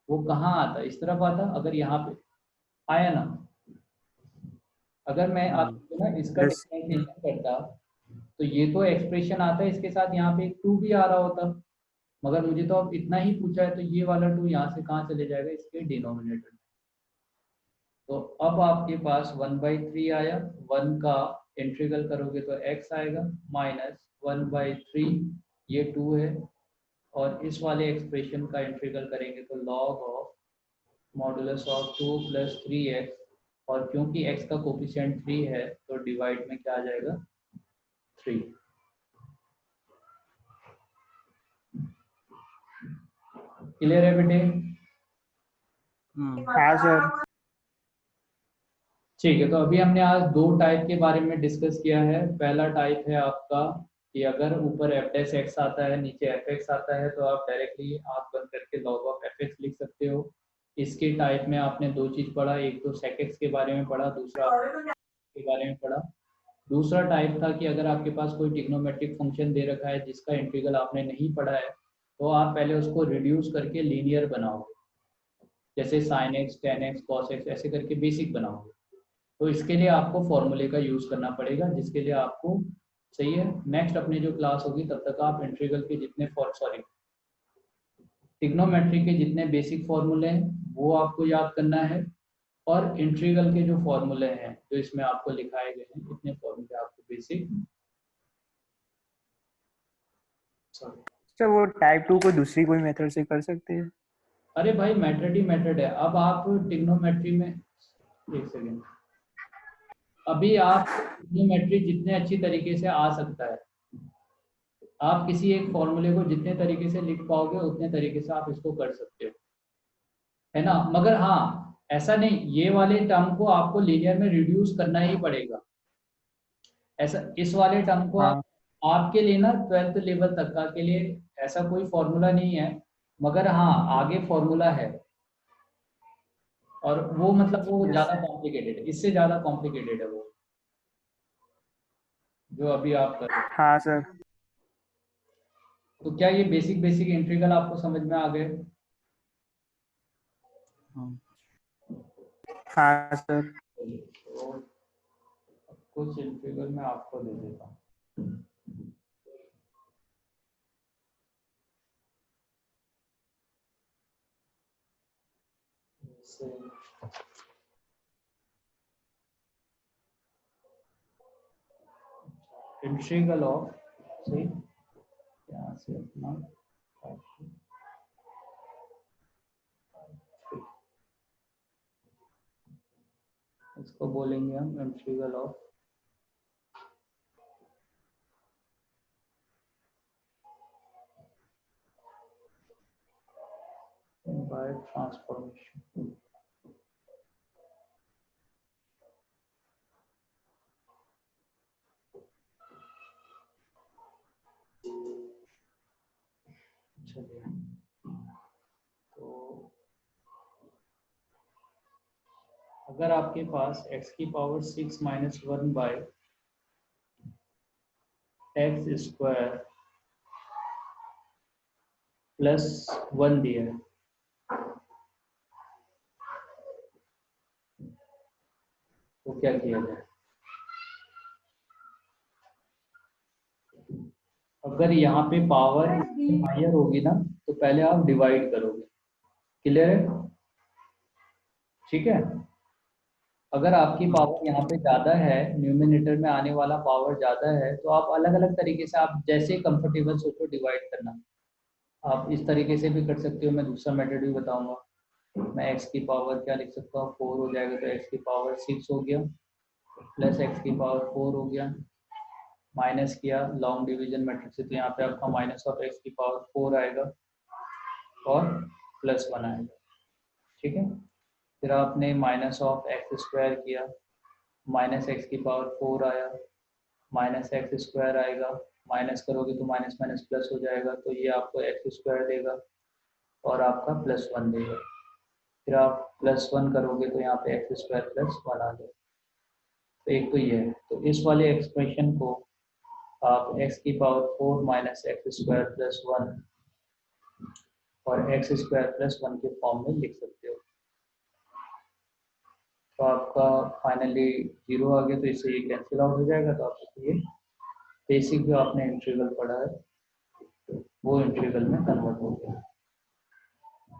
वो कहाँ आता, इस तरफ आता, अगर यहाँ पे आया ना, अगर मैं आपको ना इसका यस डिफरेंशिएशन करता तो ये तो एक्सप्रेशन आता है, इसके साथ यहाँ पे एक 2 भी आ रहा होता, मगर मुझे तो अब इतना ही पूछा है तो ये वाला 2 यहाँ से कहाँ चले जाएगा, इसके डिनोमिनेटर में। तो अब आपके पास 1/3 आया, 1 का इंटीग्रल करोगे तो x आएगा -1/3, ये 2 है, और इस वाले एक्सप्रेशन का इंटीग्रल करेंगे तो log of modulus of 2 + 3x, और क्योंकि x का कोफिशिएंट 3 है तो डिवाइड में क्या आ जाएगा 3। क्लियर है बेटे। हाँ सर। ठीक है, तो अभी हमने आज 2 टाइप के बारे में डिस्कस किया है। पहला टाइप है आपका कि अगर ऊपर f' आता है नीचे fx आता है तो आप डायरेक्टली आंख बंद करके log ऑफ fx लिख सकते हो। इसके टाइप में आपने 2 चीज पढ़ा, एक तो sec x के बारे में पढ़ा, दूसरा के बारे में पढ़ा। दूसरा टाइप था कि अगर आपके पास कोई ट्रिग्नोमेट्रिक फंक्शन दे रखा है जिसका इंटीग्रल आपने नहीं पढ़ा है तो आप पहले उसको रिड्यूस करके लीनियर बनाओगे, जैसे sin x, tan x, cos x ऐसे करके बेसिक बनाओगे। तो इसके लिए आपको फॉर्मूले का यूज करना पड़ेगा, जिसके लिए आपको, सही है, नेक्स्ट अपनी जो क्लास होगी तब तक आप इंटीग्रल के जितने ट्रिग्नोमेट्री के जितने बेसिक फॉर्मूले हैं वो आपको याद करना है, और इंटीग्रल के जो फॉर्मूले हैं जो इसमें आपको लिखाए गए हैं इतने फॉर्मूले आपको बेसिक, सर वो टाइप 2 को दूसरी कोई मेथड से कर सकते हैं? अरे भाई मेथड ही मेथड है। अब आप ट्रिग्नोमेट्री में, एक सेकेंड, अभी आप ट्रिग्नोमेट्री जितने अच्छी तरीके से आ सकता है, आप किसी एक फॉर्मूले को जितने तरीके से लिख पाओगे उतने तरीके से आप इसको कर सकते हो, है ना। मगर हाँ, ऐसा नहीं ये वाले टर्म को आपको लीनियर में रिड्यूस करना ही पड़ेगा, ऐसा इस वाले टर्म को आप, हाँ आपके लिए ना 12th लेवल तक का के लिए ऐसा कोई फॉर्मूला नहीं है, मगर हाँ आगे फॉर्मूला है, और वो मतलब वो यस ज्यादा कॉम्प्लिकेटेड है, इससे ज्यादा कॉम्प्लिकेटेड है वो जो अभी आप कर रहे हो। हाँ सर। तो क्या ये बेसिक बेसिक इंटीग्रल आपको समझ में आ गए। हाँ सर। तो कुछ इंटीग्रल मैं आपको दे देता हूँ। जैसे इंटीग्रल ऑफ, सही, यहाँ से अपना इसको बोलेंगे हम इंटीग्रल ऑफ बाय ट्रांसफॉर्मेशन। चलिए, तो अगर आपके पास x की power 6 minus 1 by x square plus 1 दिया है, तो क्या किया जाए? अगर यहाँ पे पावर हायर होगी ना, तो पहले आप डिवाइड करोगे। क्लियर है? ठीक है। अगर आपकी पावर यहाँ पे ज़्यादा है, न्यूमिनेटर में आने वाला पावर ज़्यादा है, तो आप अलग अलग तरीके से, आप जैसे कंफर्टेबल सोचो डिवाइड करना। आप इस तरीके से भी कर सकते हो, मैं दूसरा मेथड भी बताऊंगा। मैं x की पावर क्या लिख सकता हूँ, 4 हो जाएगा, तो x की पावर 6 हो गया, प्लस x की पावर 4 हो गया, माइनस किया लॉन्ग डिवीजन मैट्रिक्स से, तो यहाँ पे आपका माइनस ऑफ x की पावर 4 आएगा और प्लस 1 आएगा। ठीक है। फिर आपने माइनस ऑफ एक्स स्क्वायर किया, माइनस एक्स की पावर 4 आया, माइनस एक्स स्क्वायर आएगा, माइनस करोगे तो माइनस माइनस प्लस हो जाएगा, तो ये आपको एक्स स्क्वायर देगा और आपका प्लस 1 देगा। फिर आप प्लस 1 करोगे तो यहाँ पे एक्स स्क्वायर प्लस 1 आ जाएगा। तो एक तो ये है, तो इस वाले एक्सप्रेशन को आप x की power 4 minus x square plus 1 और एक्स स्क्वायर प्लस 1 के फॉर्म में लिख सकते हो। तो आपका फाइनली 0 आ गया, तो इससे ये कैंसिल आउट हो जाएगा। तो आपको ये बेसिक जो आपने इंटीग्रल पढ़ा है वो इंटीग्रल में कन्वर्ट हो गया।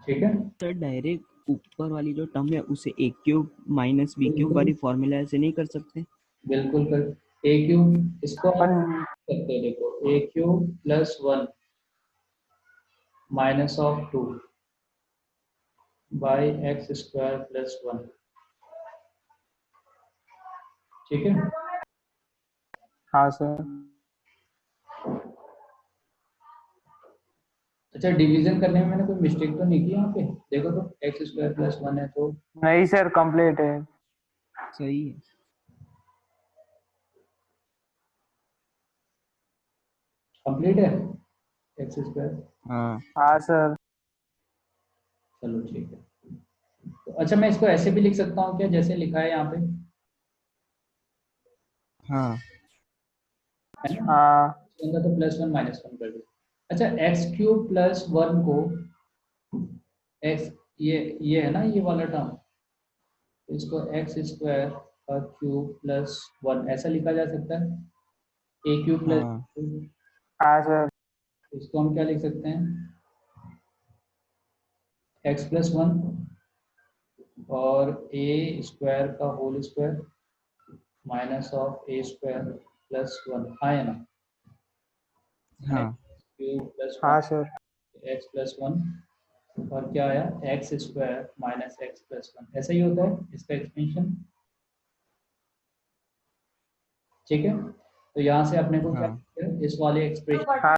ठीक है सर डायरेक्ट ऊपर वाली जो टर्म है उसे ए क्यूब माइनस बी क्यूब वाली फॉर्मूला से नहीं कर सकते? बिल्कुल कर, ए क्यूब इसको आप अपन करते हैं, देखो a cube plus 1 minus of 2 by x square plus 1। ठीक है। हाँ सर। अच्छा, डिवीजन करने में मैंने कोई मिस्टेक तो नहीं की यहाँ पे? देखो तो एक्स स्क्वायर प्लस 1 है तो नहीं सर, कंप्लीट है। सही है। कंप्लीट है एक्स स्क्वायर। हाँ हाँ सर। चलो ठीक है। तो अच्छा, मैं इसको ऐसे भी लिख सकता हूँ क्या, जैसे लिखा है यहाँ पे, हाँ है ना? हाँ इसका तो प्लस 1 माइनस 1 कर दो। अच्छा, एक्स क्यूब प्लस 1 को एक्स, ये है ना ये वाला टर्म, तो इसको एक्स स्क्वायर का क्यूब प्लस 1 ऐसा लिखा जा सकता है, ए क्यूब प्लस, हाँ हाँ सर। इसको हम क्या लिख सकते हैं, एक्स प्लस 1 और ए स्क्वायर का whole square minus of a square plus 1 आया ना, हाँ क्यूब प्लस हाँ 1 सर। एक्स प्लस 1 और क्या आया, x square minus x plus 1, ऐसा ही होता है इसका एक्सपेंशन। ठीक है। तो यहाँ से अपने को क्या हाँ किया, इस वाले एक्सप्रेशन हाँ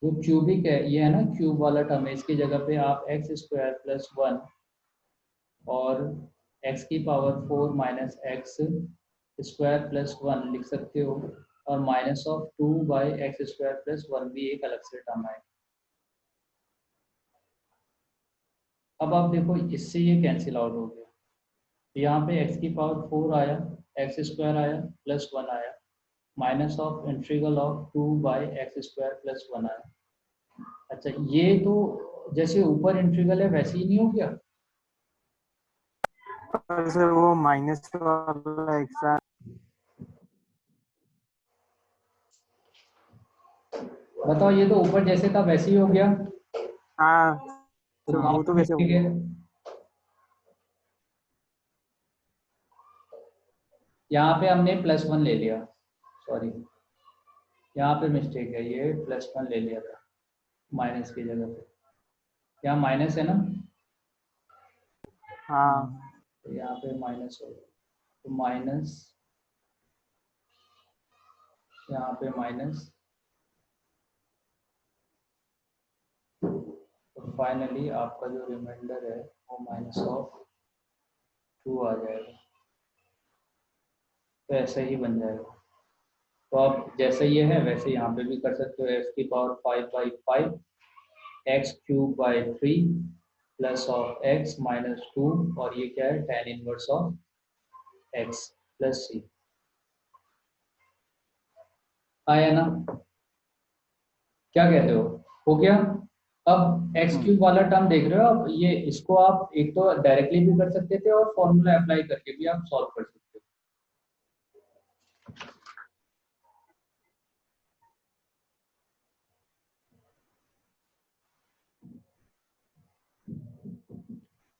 जो क्यूबिक है, ये है ना क्यूब वाला टर्म है, इसकी जगह पे आप एक्स स्क्वायर प्लस 1 और एक्स की power 4 minus x square plus 1 लिख सकते हो, और minus of 2 by x square plus 1 भी एक अलग से टर्म है। अब आप देखो इससे ये कैंसिल आउट हो गया, तो यहाँ पे x की पावर 4 आया, एक्स स्क्वायर आया प्लस 1 आया, minus of integral of 2 by x square plus 1 आया। अच्छा, ये तो जैसे ऊपर इंटीग्रल है वैसे ही नहीं हो गया? पर सर वो माइनस वाला एक्स्ट्रा। बताओ, ये तो ऊपर जैसे था वैसे ही हो गया, हाँ तो सर, वहां वो तो पे वैसे हो मिस्टेक है। गया। यहाँ पे हमने प्लस 1 ले लिया, सॉरी यहाँ पे मिस्टेक है, ये प्लस 1 ले लिया था माइनस की जगह पे, यहाँ माइनस है ना, हाँ हाँ तो यहाँ पे माइनस हो गया। तो माइनस, यहाँ पे माइनस, तो फाइनली आपका जो रिमाइंडर है वो -2 आ जाएगा। तो ऐसे ही बन जाएगा। तो आप जैसे ये है वैसे यहाँ पे भी कर सकते हो, x⁵ x³ by 3 plus of x -2, और ये क्या है tan inverse of x plus c। आया ना? क्या कहते हो गया? अब x³ वाला टर्म देख रहे हो आप, ये इसको आप एक तो डायरेक्टली भी कर सकते थे और फॉर्मूला अप्लाई करके भी आप सॉल्व कर सकते हो।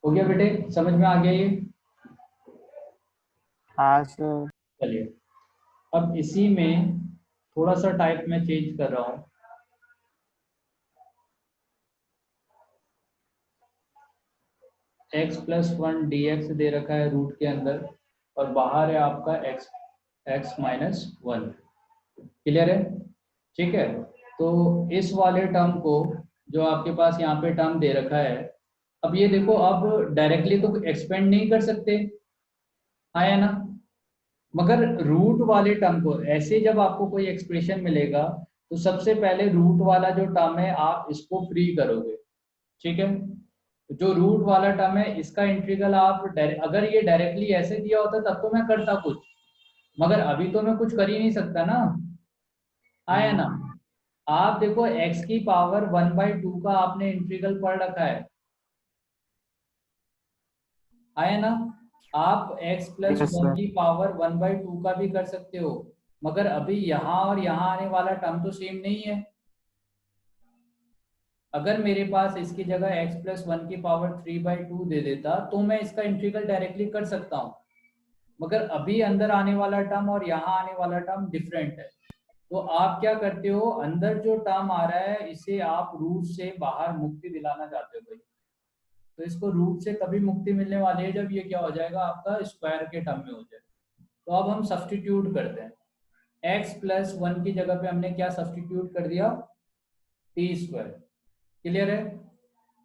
हो गया बेटे, समझ में आ गया ये? हाँ सर। चलिए, अब इसी में थोड़ा सा टाइप में चेंज कर रहा हूँ। x+1 dx दे रखा है रूट के अंदर, और बाहर है आपका x-1। क्लियर है? ठीक है। तो इस वाले टर्म को, जो आपके पास यहाँ पे टर्म दे रखा है, अब ये देखो, अब डायरेक्टली तो एक्सपेंड नहीं कर सकते, आया ना? मगर रूट वाले टर्म को ऐसे जब आपको कोई एक्सप्रेशन मिलेगा तो सबसे पहले रूट वाला जो टर्म है आप इसको फ्री करोगे। ठीक है? जो रूट वाला टर्म है इसका इंटीग्रल आप अगर ये डायरेक्टली ऐसे दिया होता तब तो मैं करता कुछ, मगर अभी तो मैं कुछ कर ही नहीं सकता ना, आया ना? आप देखो x की पावर 1/2 का आपने इंटीग्रल पढ़ रखा है, आया ना? आप x प्लस यस 1 सर। की पावर 1/2 का भी कर सकते हो, मगर अभी यहाँ और यहाँ आने वाला टर्म तो सेम नहीं है। अगर मेरे पास इसकी जगह x प्लस 1 की पावर 3/2 दे देता तो मैं इसका इंटीग्रल डायरेक्टली कर सकता हूँ, मगर अभी अंदर आने वाला टर्म और यहाँ आने वाला टर्म डिफरेंट है। तो आप क्या करते हो, अंदर जो टर्म आ रहा है इसे आप रूट से बाहर मुक्ति दिलाना चाहते हो भाई, तो इसको रूट से तभी मुक्ति मिलने वाली है जब ये क्या हो जाएगा, आपका स्क्वायर के टर्म में हो जाए। तो अब हम सब्सटीट्यूट करते हैं, x+1 की जगह पे हमने क्या सब्सटीट्यूट कर दिया, t²। क्लियर है?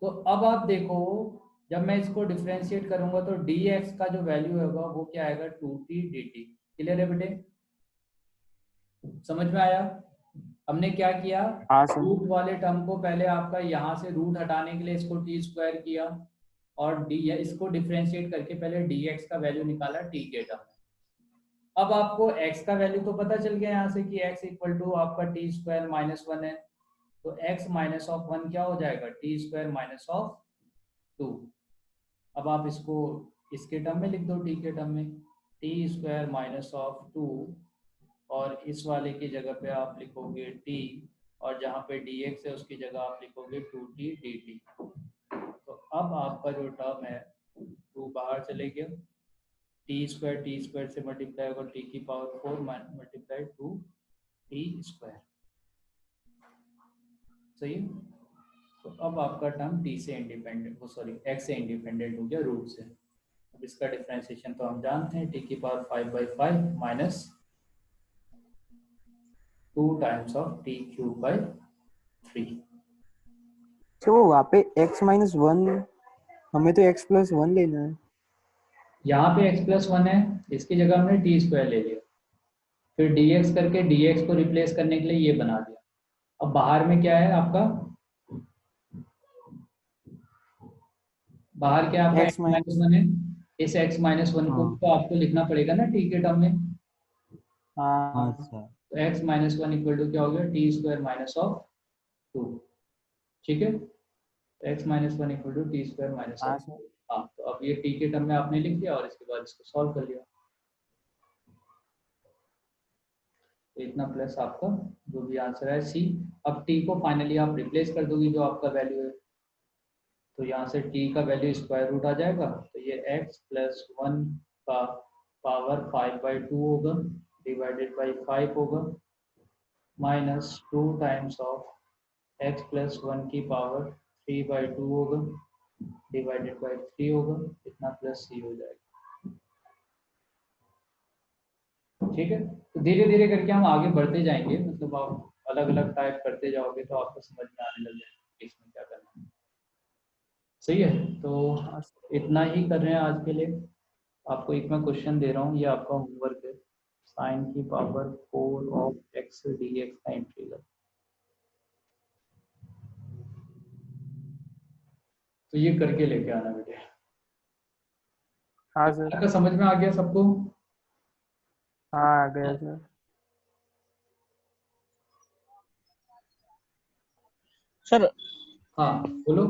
तो अब आप देखो, जब मैं इसको डिफरेंशिएट करूंगा तो dx का जो वैल्यू होगा वो क्या आएगा, 2t dt। क्लियर है बेटे? समझ में आया? हमने क्या किया, हाँ सर। रूट वाले टर्म को पहले आपका यहाँ से रूट हटाने के लिए इसको t² किया, और डी इसको डिफरेंशिएट करके पहले dx का वैल्यू निकाला t के टर्म में। अब आपको x का वैल्यू तो पता चल गया यहाँ से कि x इक्वल टू आपका t² -1 है, तो x माइनस ऑफ 1 क्या हो जाएगा, t² माइनस ऑफ 2। अब आप इसको इसके टर्म में लिख दो, t के टर्म में, t² माइनस ऑफ 2, और इस वाले की जगह पे आप लिखोगे t, और जहाँ पे dx है उसकी जगह आप लिखोगे 2t dt। तो अब आपका जो टर्म है वो बाहर चले गया, t² से मल्टीप्लाई होगा t की पावर 4 मल्टीप्लाई 2t²। सही है? तो अब आपका टर्म t से इंडिपेंडेंट, वो सॉरी x से इंडिपेंडेंट हो गया रूट से। अब इसका डिफरेंशिएशन तो हम जानते हैं, t की power 5/5 minus 2 times of t³/3। तो वो वहाँ पे x-1, हमें तो x+1 लेना है। यहाँ पे x+1 है, इसकी जगह हमने t² ले लिया, फिर dx करके dx को रिप्लेस करने के लिए ये बना दिया। अब बाहर में क्या है आपका, बाहर क्या आपका x माइनस। x-1 है, इस x-1 को हाँ तो आपको लिखना पड़ेगा ना t के टर्म में। हाँ हाँ। सर। तो x-1 इक्वल टू क्या हो गया, t² माइनस ऑफ 2। ठीक है? x-1 equal to t² minus हाँ ऑफ सर। 2। हाँ, तो अब ये t के टर्म में आपने लिख दिया और इसके बाद इसको सॉल्व कर लिया, तो इतना प्लस आपका जो भी आंसर है c। अब t को फाइनली आप रिप्लेस कर दोगे जो आपका वैल्यू है, तो यहाँ से t का वैल्यू स्क्वायर रूट आ जाएगा, तो ये x+1 का पावर 5/2 होगा, डिवाइडेड बाई 5 होगा, माइनस 2 टाइम्स ऑफ x+1 की पावर 3/2 होगा, डिवाइडेड बाई 3 होगा, इतना प्लस c हो जाएगा। ठीक है, तो धीरे धीरे करके हम आगे बढ़ते जाएंगे, मतलब आप अलग अलग टाइप करते जाओगे तो आपको समझ में आने लग जाएगा कि इसमें क्या करना है। सही है, तो इतना ही कर रहे हैं आज के लिए। आपको एक मैं क्वेश्चन दे रहा हूँ, ये आपका होमवर्क है, साइन की power 4 of x D x का इंटीग्रल। तो ये करके लेके आना बेटे। हाँ सर। आपका समझ में आ गया सबको? हाँ आ गया सर। सर हाँ बोलो।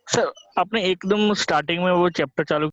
सर आपने एकदम स्टार्टिंग में वो चैप्टर चालू